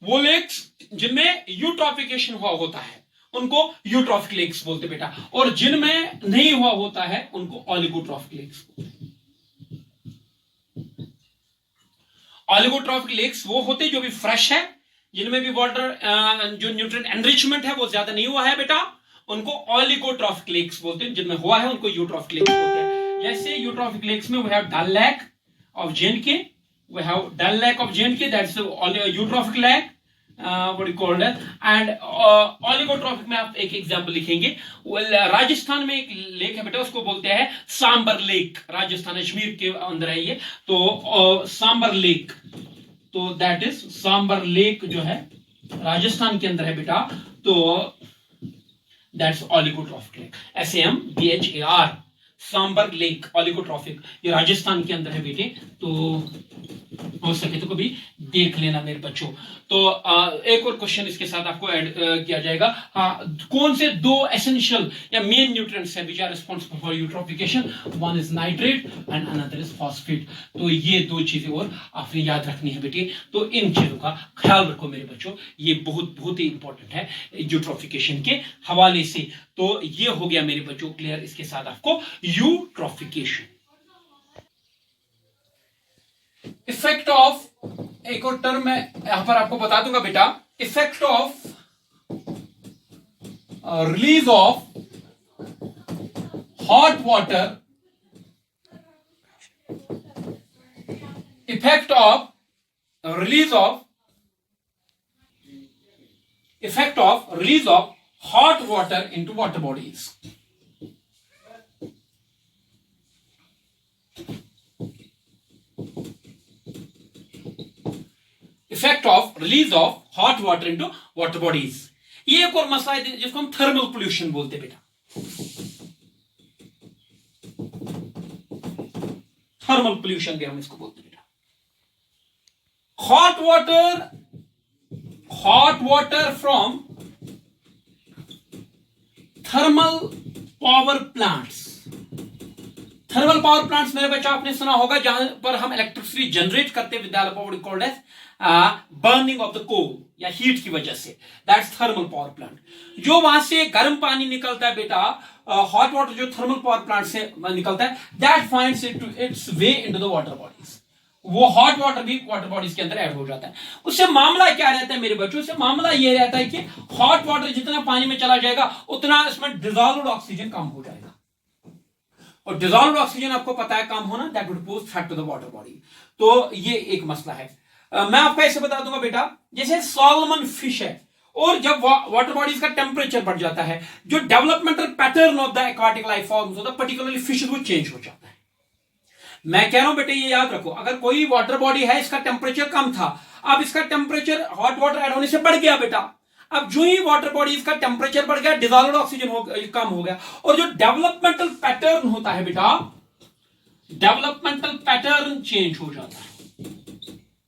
वो लेक्स जिनमें यूट्रोफिकेशन हुआ होता है उनको यूट्रोफिक लेक्स बोलते बेटा, और जिनमें नहीं हुआ होता है उनको ऑलिगोट्रोफिक लेक्स बोलते। ऑलिगोट्रोफिक लेक्स वो होते जो भी फ्रेश है, जिनमें भी वाटर जो न्यूट्रिएंट एनरिचमेंट है वो ज्यादा नहीं हुआ है बेटा, उनको ऑलिगोट्रोफिक लेक्स बोलते हैं। जिनमें हुआ है उनको यूट्रोफिक लेक्स बोलते हैं। जैसे यूट्रोफिक लेक्स में we have Dal lake of J&K, we have Dal Lake of J&K, that's a eutrophic lake, what you call that, and oligotrophic में आप एक एग्जांपल लिखेंगे। राजस्थान में एक लेक है बेटा, उसको बोलते हैं सांबर लेक। राजस्थान अजमेर के अंदर है ये, तो सांबर लेक, तो दैट इज सांबर लेक जो है राजस्थान के अंदर है बेटा, तो that's oligotrophic lake. SAMBHAR, Sambhar lake oligotrophic, ये राजस्थान के अंदर है बेटे। तो हो सके तो कभी देख लेना मेरे बच्चों। तो एक और क्वेश्चन इसके साथ आपको ऐड किया जाएगा। हाँ, कौन से दो एसेंशियल या मेन न्यूट्रिएंट्स हैं which are responsible for eutrophication, one is nitrate and another is phosphate. तो ये दो चीजें और आपने याद रखनी है बेटे। तो इन चीजों का ख्याल रखो मेरे बच्चों, ये बहुत बहुत ही इंपॉर्टेंट है यूट्रोफिकेशन के हवाले से। तो ये हो गया मेरे बच्चों क्लियर इसके साथ आपको यूट्रोफिकेशन। इफेक्ट ऑफ, एक और टर्म मैं यहां पर आपको बता दूंगा बेटा, effect of release of hot water, effect of release of effect of release of hot water into water bodies. Effect of release of hot water into water bodies. ये एक और मसला है जिसको हम थर्मल पोल्यूशन बोलते हैं बेटा. थर्मल पोल्यूशन भी हम इसको बोलते हैं बेटा. hot water from thermal power plants. Thermal power plants मेरे बच्चा आपने सुना होगा जहां पर हम इलेक्ट्रिसिटी जनरेट करते हैं with called as burning of the coal या हीट की वजह से. That's thermal power plant. जो वहां से गर्म पानी निकलता है बेटा, हॉट वाटर जो थर्मल पावर प्लांट से निकलता है, that finds its way into the water bodies. वो हॉट वाटर भी वाटर बॉडीज के अंदर ऐड हो जाता है. उससे मामला क्या रहता है मेरे बच्चों? उससे मामला ये रहता है कि हॉट वाटर जितना पानी में चला जाएगा उतना इसमें डिजॉल्व्ड ऑक्सीजन कम हो जाएगा. और डिजॉल्व्ड ऑक्सीजन आपको पता है कम होना, that would pose threat to the water body. तो ये एक मसला है. मैं आपको ऐसे बता दूंगा बेटा, जैसे सॉल्मन फिश है और जब वाटर बॉडीज का टेम्परेचर बढ़ जाता है, जो developmental pattern of the aquatic life forms होता है, पर्टिकुलरली फिश, वो चेंज हो जाता है. मैं कह रहा हूं बेटे ये याद रखो, अगर कोई वाटर बॉडी है इसका टेम्परेचर कम था, अब इसका टेम्परेचर हॉट वाटर ऐड होने से बढ़ गया बेटा. अब जो ही वाटर बॉडीज का टेम्परेचर बढ़ गया, डिजॉल्व्ड ऑक्सीजन कम हो गया, और जो डेवलपमेंटल पैटर्न होता है बेटा, डेवलपमेंटल पैटर्न चेंज हो जाता है.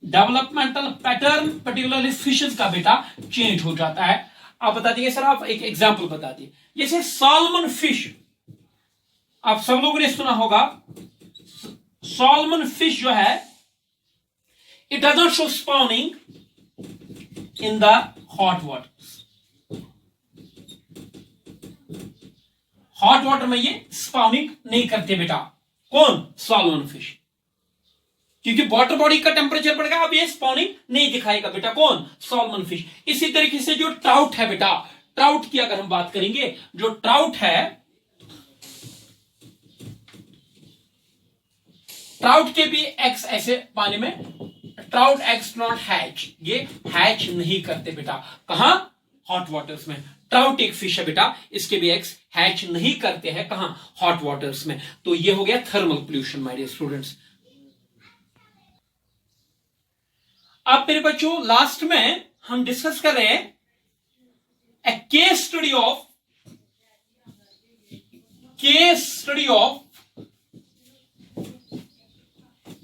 डेवलपमेंटल पैटर्न पर्टिकुलरली फिशेस का बेटा चेंज हो जाता है. आप बता दिए सर, आप एक एग्जांपल बता दिए. जैसे सॉल्मन फिश, आप सब लोगों ने सुना होगा, सॉल्मन फिश जो है, it does not show spawning in the hot water. Hot water में ये स्पॉनिंग नहीं करते बेटा. कौन? सॉल्मन फिश. क्योंकि वाटर बॉडी का टेम्परेचर बढ़ गया, अब ये स्पॉनिंग नहीं दिखाएगा बेटा. कौन? सॉल्मन फिश. इसी तरीके से जो ट्राउट है बेटा, ट्राउट की अगर हम बात करेंगे, जो ट्राउट है, ट्राउट के भी एग्स ऐसे पानी में, ट्राउट एग्स नॉट हैच, ये हैच नहीं करते बेटा. कहां? हॉट वाटर्स में. ट्राउट एक फिश है बेटा, इसके भी एग्स हैच नहीं करते हैं. कहां? हॉट वाटर्स में. तो ये हो गया thermal pollution my dear students. अब मेरे बच्चों लास्ट में हम डिस्कस कर रहे हैं a case study of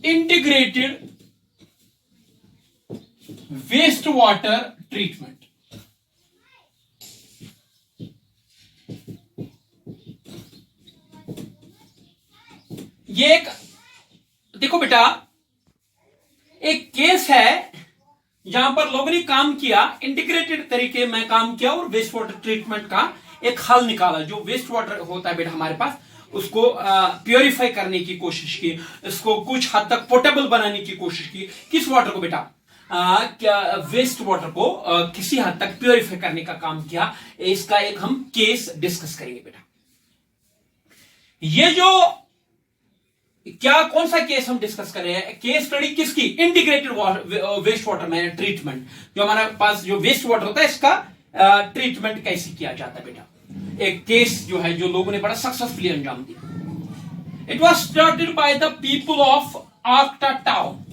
integrated waste water treatment. ये एक देखो बेटा, एक केस है जहां पर लोगों ने काम किया, इंटीग्रेटेड तरीके में काम किया और वेस्ट वाटर ट्रीटमेंट का एक हल निकाला. जो वेस्ट वाटर होता है बेटा हमारे पास, उसको प्योरीफाई करने की कोशिश की, इसको कुछ हद तक पोर्टेबल बनाने की कोशिश की. किस वाटर को बेटा? क्या वेस्ट वाटर को किसी हद तक प्योरीफाई करने का काम किया. इसका एक हम केस डिस्कस करेंगे बेटा. ये जो क्या, कौन सा केस हम डिस्कस कर रहे हैं? केस स्टडी किसकी? Integrated waste water management treatment. जो हमारे पास जो वेस्ट वाटर होता है, इसका ट्रीटमेंट कैसे किया जाता है बेटा. एक केस जो है, जो लोगों ने बड़ा सक्सेसफुली अंजाम दिया. It was started by the people of Arcata town.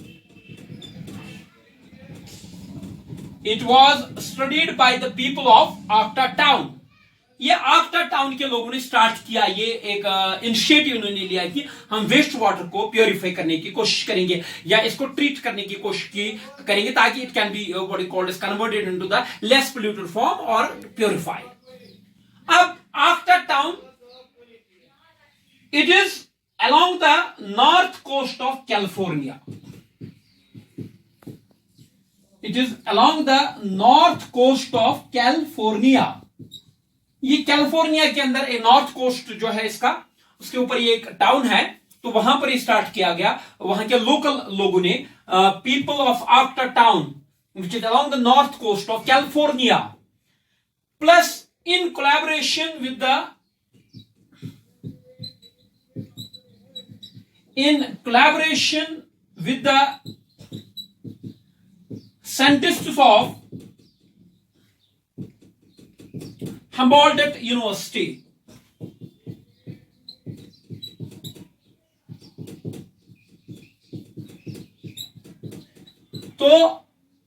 It was studied by the people of Arcata town. ये आर्क्टा टाउन के लोगों ने स्टार्ट किया. ये एक इनिशिएटिव उन्होंने लिया कि हम वेस्ट वाटर को प्योरीफाई करने की कोशिश करेंगे या इसको ट्रीट करने की कोशिश करेंगे, ताकि it can be what is called is converted into the less polluted form और प्योरीफाइड. अब Arcata town, it is along the north coast of California. It is along the north coast of California. ये California के अंदर एक north coast जो है इसका, उसके ऊपर ये एक टाउन है, तो वहां पर ये स्टार्ट किया गया. वहां के लोकल लोगों ने, people of Arcata town which is along the north coast of California, plus in collaboration with the scientists of Humboldt university. तो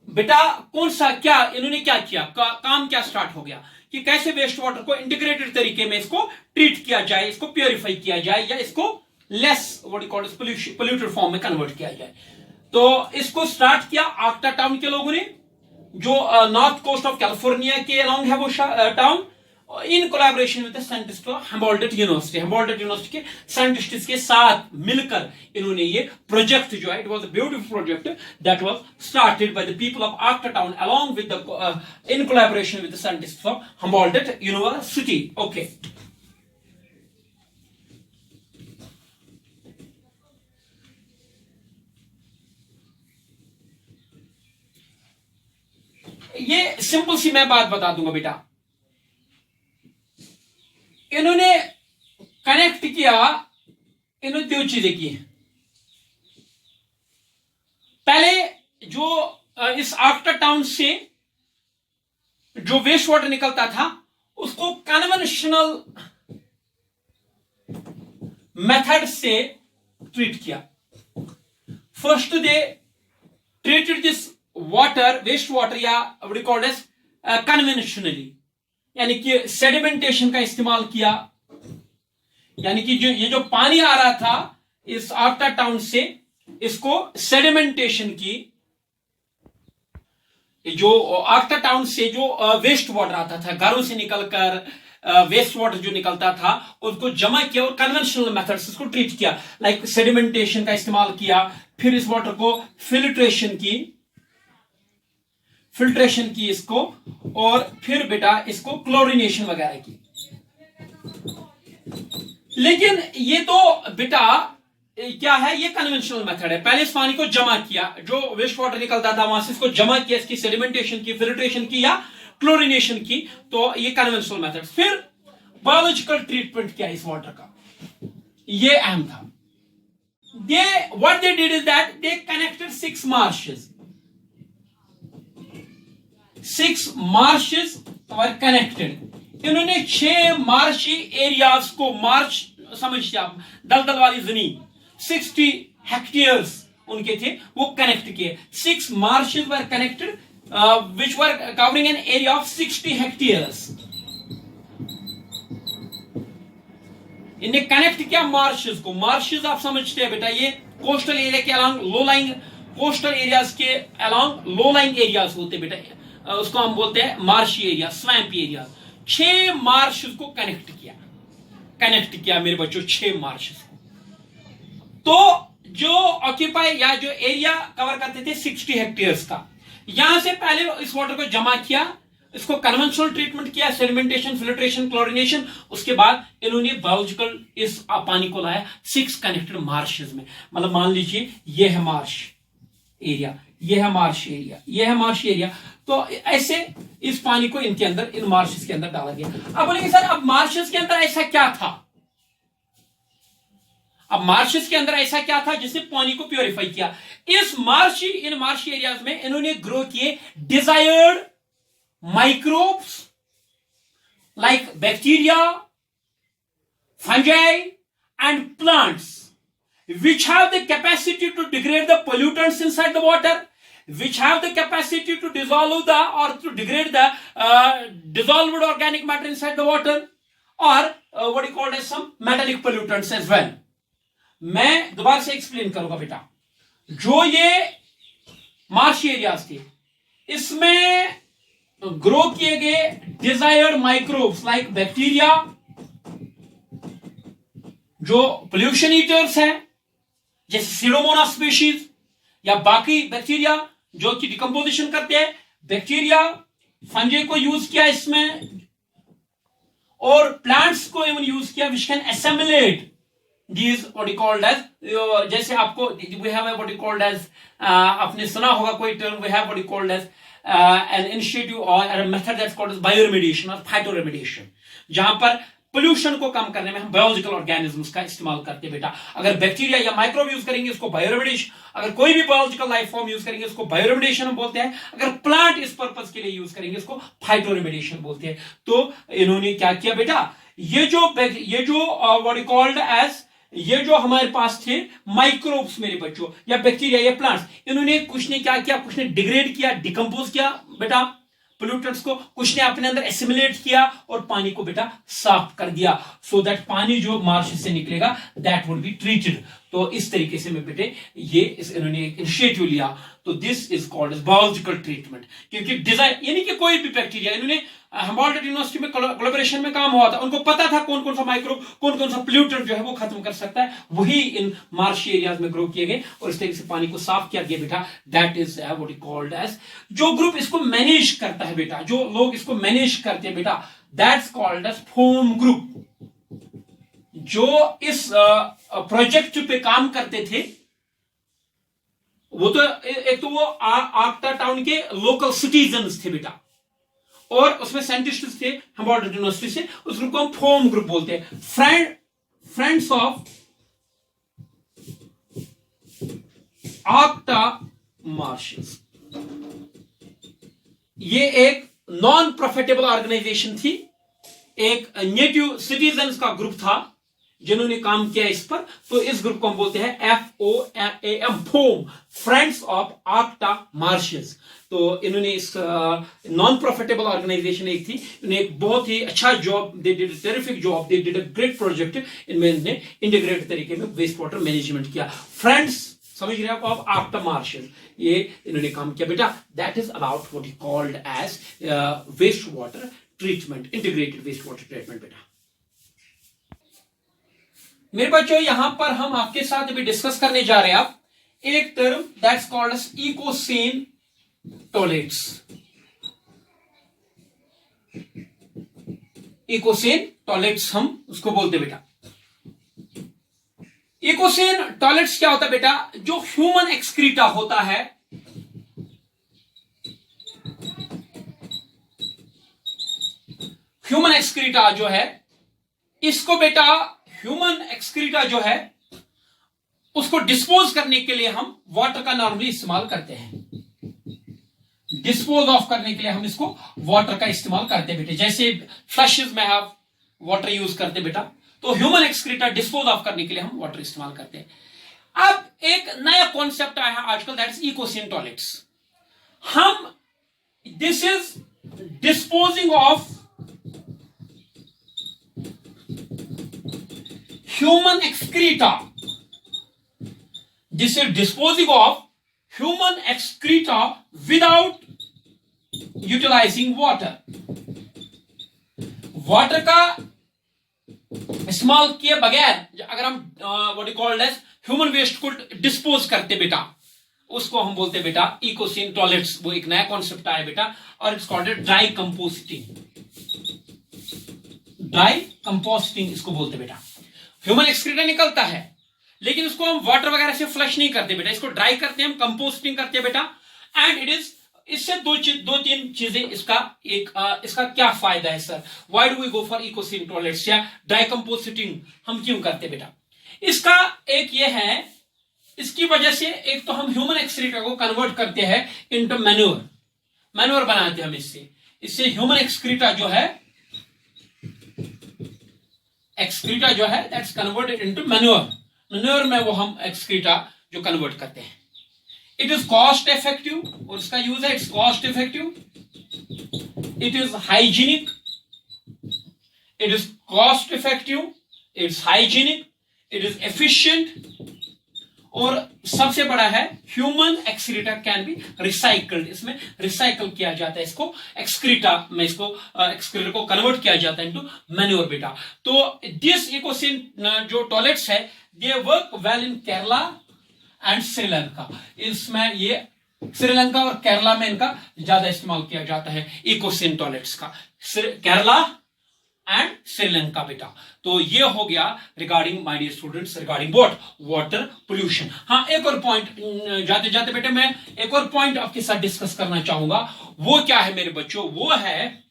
बेटा कौन सा क्या इन्होंने क्या किया, काम क्या स्टार्ट हो गया कि कैसे वेस्ट वाटर को इंटीग्रेटेड तरीके में इसको ट्रीट किया जाए, इसको प्योरीफाई किया जाए, या इसको less what you call polluted form में कन्वर्ट किया जाए। तो इसको स्टार्ट किया आक्टा टाउन के लोगों ने, जो नॉर्थ कोस्ट ऑफ कैलिफोर्निया के अलोंग है वो town, in collaboration with the scientist of Humboldt university. Humboldt university के साइंटिस्ट के साथ मिलकर इन्होंने ये प्रोजेक्ट जो है, it was a beautiful project that was started by the people of Arcata town along with the in collaboration with the scientist of Humboldt university. Okay, ये simple सी मैं बात बता दूंगा बेटा। इन्होंने कनेक्ट किया, इन्होंने दो चीजें की। पहले जो इस आक्टा टाउन से जो वेस्ट वाटर निकलता था उसको कन्वेंशनल मेथड से ट्रीट किया। First they treated this water, waste water, या what you called as conventionally, यानी कि सेडिमेंटेशन का इस्तेमाल किया। यानी कि जो ये जो पानी आ रहा था इस आक्टा टाउन से, इसको सेडिमेंटेशन की। जो आक्टा टाउन से जो वेस्ट वाटर आता था, घरों से निकलकर वेस्ट वाटर जो निकलता था उसको जमा किया और कन्वेंशनल मेथड्स इसको ट्रीट किया, लाइक सेडिमेंटेशन का इस्तेमाल किया। फिर इस वाटर को फिल्ट्रेशन की इसको, और फिर बेटा इसको क्लोरिनेशन वगैरह की। लेकिन ये तो बेटा क्या है, ये कन्वेंशनल मेथड है। पहले इस पानी को जमा किया, जो वेस्ट वाटर निकलता था वहां से इसको जमा किया, इसकी सेडिमेंटेशन की, फिल्ट्रेशन की या क्लोरिनेशन की, तो ये कन्वेंशनल मेथड। फिर बायोलॉजिकल ट्रीटमेंट किया इस वाटर का, ये अहम था। What they did is that they connected 6 marshes. 6 marshes were connected. इन्होंने 6 मार्शी एरियाज को, मार्च समझिए आप, दलदल वाली जमीन, 60 हेक्टेयर्स उनके थे, वो कनेक्ट किए। 6 marshes were connected which were covering an area of 60 hectares. इन्हें कनेक्ट किया मार्शेस को। मार्शेस आप समझते हैं बेटा, ये कोस्टल एरिया के along, low lying coastal areas के अलोंग लो लाइंग एरियाज होते बेटा, उसको हम बोलते हैं marshy area, swamp area. 6 marches को कनेक्ट किया मेरे बच्चों, 6 मार्शेस को। तो जो ऑक्यूपाई या जो एरिया कवर करते थे 60 हेक्टेयर्स का, यहां से पहले इस वाटर को जमा किया, इसको कन्वेंशनल ट्रीटमेंट किया, सेडिमेंटेशन, फिल्ट्रेशन, क्लोरिनेशन। उसके बाद इन्होंने बायोलॉजिकल इस पानी को लाया 6 कनेक्टेड मार्शेस में। मतलब मान लीजिए ये है मार्श एरिया, ये है मार्श एरिया, ये है मार्श एरिया। तो ऐसे इस पानी को इनके अंदर, इन मार्शेस के अंदर डाला गया। अब बोलेंगे सर, अब मार्शेस के अंदर ऐसा क्या था? अब मार्शेस के अंदर ऐसा क्या था जिसने पानी को प्योरीफाई किया? इन मार्शी एरियाज में इन्होंने ग्रो किए desired microbes like bacteria, fungi and plants which have the capacity to degrade the pollutants inside the water, which have the capacity to dissolve to degrade the dissolved organic matter inside the water, or what you call as some metallic pollutants as well. मैं दोबारा से explain करूंगा बेटा। जो ये Marsh areas थे, इसमें grow किए गए डिजायर्ड माइक्रोब्स लाइक बैक्टीरिया, जो पोल्यूशन ईटर्स हैं जैसे सीडोमोनास स्पीशीज, या बाकी बैक्टीरिया जो कि डिकम्पोजिशन करते हैं, बैक्टीरिया, फंजी को यूज किया इसमें, और प्लांट्स को इवन यूज किया which can assimilate these what you called as, जैसे आपको we have what you called as, आपने सुना होगा कोई term, we have what you called as an initiative or a method that's called as bioremediation or phytoremediation, जहां पर pollution को कम करने में हम बायोलॉजिकल ऑर्गेनिजम्स का इस्तेमाल करते हैं बेटा। अगर बैक्टीरिया या माइक्रोब यूज करेंगे उसको बायोरेमिडिएशन, अगर कोई भी बायोलॉजिकल लाइफ फॉर्म यूज करेंगे उसको बायोरेमिडिएशन हम बोलते हैं, अगर प्लांट इस पर्पस के लिए यूज करेंगे उसको फाइटोरेमिडिएशन बोलते हैं। तो इन्होंने क्या किया बेटा, ये जो व्हाट यू कॉल्ड एज, ये जो हमारे पास थे माइक्रोब्स मेरे बच्चों या बैक्टीरिया या प्लांट्स, इन्होंने कुछ ने क्या किया, कुछ ने डिग्रेड किया, डिकम्पोज किया बेटा पोल्यूटेंट्स को, कुछ ने अपने अंदर एसिमुलेट किया और पानी को बेटा साफ कर दिया, सो दैट पानी जो मार्श से निकलेगा दैट वुड बी ट्रीटेड। तो इस तरीके से में बेटे ये इन्होंने एक इनिशिएटिव लिया, तो this is called as biological treatment. क्योंकि डिजाइन यानी कि कोई भी बैक्टीरिया, इन्होंने हम्बोल्ड्ट यूनिवर्सिटी में कोलैबोरेशन में काम हुआ था, उनको पता था कौन कौन सा माइक्रोब, कौन कौन सा पोल्यूटेंट जो है वो खत्म कर सकता है, वही इन मार्शी एरियाज में ग्रो किए गए और इस तरीके से पानी को साफ किया गया बेटा। That is what is called as, जो ग्रुप इसको मैनेज करता है बेटा, जो लोग इसको मैनेज करते हैं बेटा, that's called as foam group. जो इस प्रोजेक्ट पे काम करते थे वो तो एक तो वो आर्क्टा टाउन के लोकल सिटीजन्स थे बेटा, और उसमें साइंटिस्ट थे हम्बोल्ड्ट यूनिवर्सिटी से, उस ग्रुप को हम फोम ग्रुप बोलते हैं। फ्रेंड्स ऑफ आर्क्टा मार्शेस, ये एक नॉन प्रॉफिटेबल ऑर्गेनाइजेशन थी, एक नेटिव सिटीजन्स का ग्रुप था जिन्होंने काम किया इस पर। तो इस ग्रुप को हम बोलते हैं FOAM, FOAM, friends of Arcata marshes. तो इन्होंने इस नॉन प्रॉफिटेबल ऑर्गेनाइजेशन एक थी, इन्होंने एक बहुत ही अच्छा job, they did terrific job, they did a great project. इनमें इन्होंने इंटीग्रेटेड तरीके में वेस्ट वाटर मैनेजमेंट किया। फ्रेंड्स समझ रहे हो आप, आर्क्टा मार्शेस, ये इन्होंने काम किया बेटा। That is about what is called as waste water treatment, integrated waste water treatment बेटा। मेरे बच्चों यहां पर हम आपके साथ अभी डिस्कस करने जा रहे हैं आप एक term that's called as ecosan toilets. Ecosan toilets हम उसको बोलते बेटा। इकोसेन टॉयलेट्स क्या होता है बेटा, जो ह्यूमन एक्सक्रीटा होता है, ह्यूमन एक्सक्रीटा जो है, इसको बेटा ह्यूमन एक्सक्रीटा जो है उसको डिस्पोज करने के लिए हम वाटर का नॉर्मली इस्तेमाल करते हैं। डिस्पोज ऑफ करने के लिए हम इसको वाटर का इस्तेमाल करते हैं बेटे। जैसे फ्लशेस में आप वाटर यूज करते बेटा, तो ह्यूमन एक्सक्रीटा डिस्पोज ऑफ करने के लिए हम वाटर इस्तेमाल करते हैं। अब एक नया कॉन्सेप्ट आया है आजकल, दैट इज इकोसेन टॉयलेट्स। हम this is disposing of human excreta. This is disposing of human excreta without utilizing water. Water का इस्तेमाल किए बगैर अगर हम what you called as human waste को डिस्पोज करते बेटा, उसको हम बोलते बेटा इकोसेन टॉयलेट्स। वो एक नया कॉन्सेप्ट आया बेटा, और it's called dry composting. Dry composting इसको बोलते बेटा। ह्यूमन एक्सक्रीटा निकलता है लेकिन उसको हम वाटर वगैरह से फ्लश नहीं करते बेटा, इसको ड्राई करते हैं, हम कंपोस्टिंग करते हैं बेटा। एंड इट इज, इससे दो तीन चीजें इसका इसका क्या फायदा है sir, why do we go for ecosan toilets या ड्राई कंपोस्टिंग हम क्यों करते बेटा? इसका एक ये है, इसकी वजह से एक तो हम ह्यूमन एक्सक्रीटा को कन्वर्ट करते हैं इनटू मैन्योर, मैन्योर बनाते हैं हम इससे ह्यूमन एक्सक्रीटा जो है, एक्सक्रीटा जो है that's converted into manure. Manure में वो हम एक्सक्रीटा जो कन्वर्ट करते हैं। इट इज कॉस्ट इफेक्टिव, और इसका यूज है, it's cost effective, it is hygienic, it is cost effective, it's hygienic, it is efficient, और सबसे बड़ा है human excreta can be recycled. इसमें रिसाइकल किया जाता है, इसको एक्सक्रीटा में, इसको एक्सक्रीटा को कन्वर्ट किया जाता है इनटू मैन्योर बेटा। तो दिस इकोसेन जो टॉयलेट्स है they work well in Kerala and Sri Lanka. इसमें ये श्रीलंका और केरला में इनका ज्यादा इस्तेमाल किया जाता है इकोसेन टॉयलेट्स का, केरला एंड श्रीलंका बेटा। तो ये हो गया regarding my dear students, regarding what, water pollution. हाँ, एक और पॉइंट जाते जाते बेटे मैं एक और पॉइंट आपके साथ डिस्कस करना चाहूंगा। वो क्या है मेरे बच्चों? वो है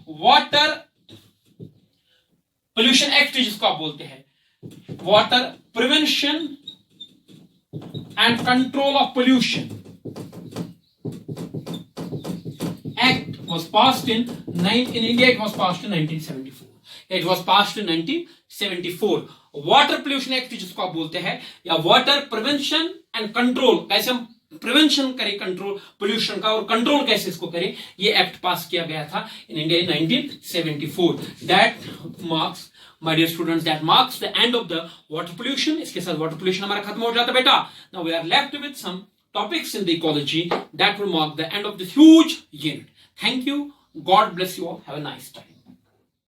वाटर पोल्यूशन एक्ट जिसको आप बोलते हैं, water prevention and control of pollution act was passed in India. It was passed in 1974. It was passed in 1974. Water pollution act जिसको आप बोलते हैं, या वाटर प्रिवेंशन एंड कंट्रोल, कैसे हम प्रिवेंशन करें कंट्रोल पोल्यूशन का और कंट्रोल कैसे इसको करें, ये एक्ट पास किया गया था in India in 1974. That marks, my dear students, that marks the end of the water pollution. इसके साथ वाटर पोल्यूशन हमारा खत्म हो जाता है बेटा. Now we are left with some topics in the ecology that will mark the end of this huge unit. Thank you. God bless you all. Have a nice time.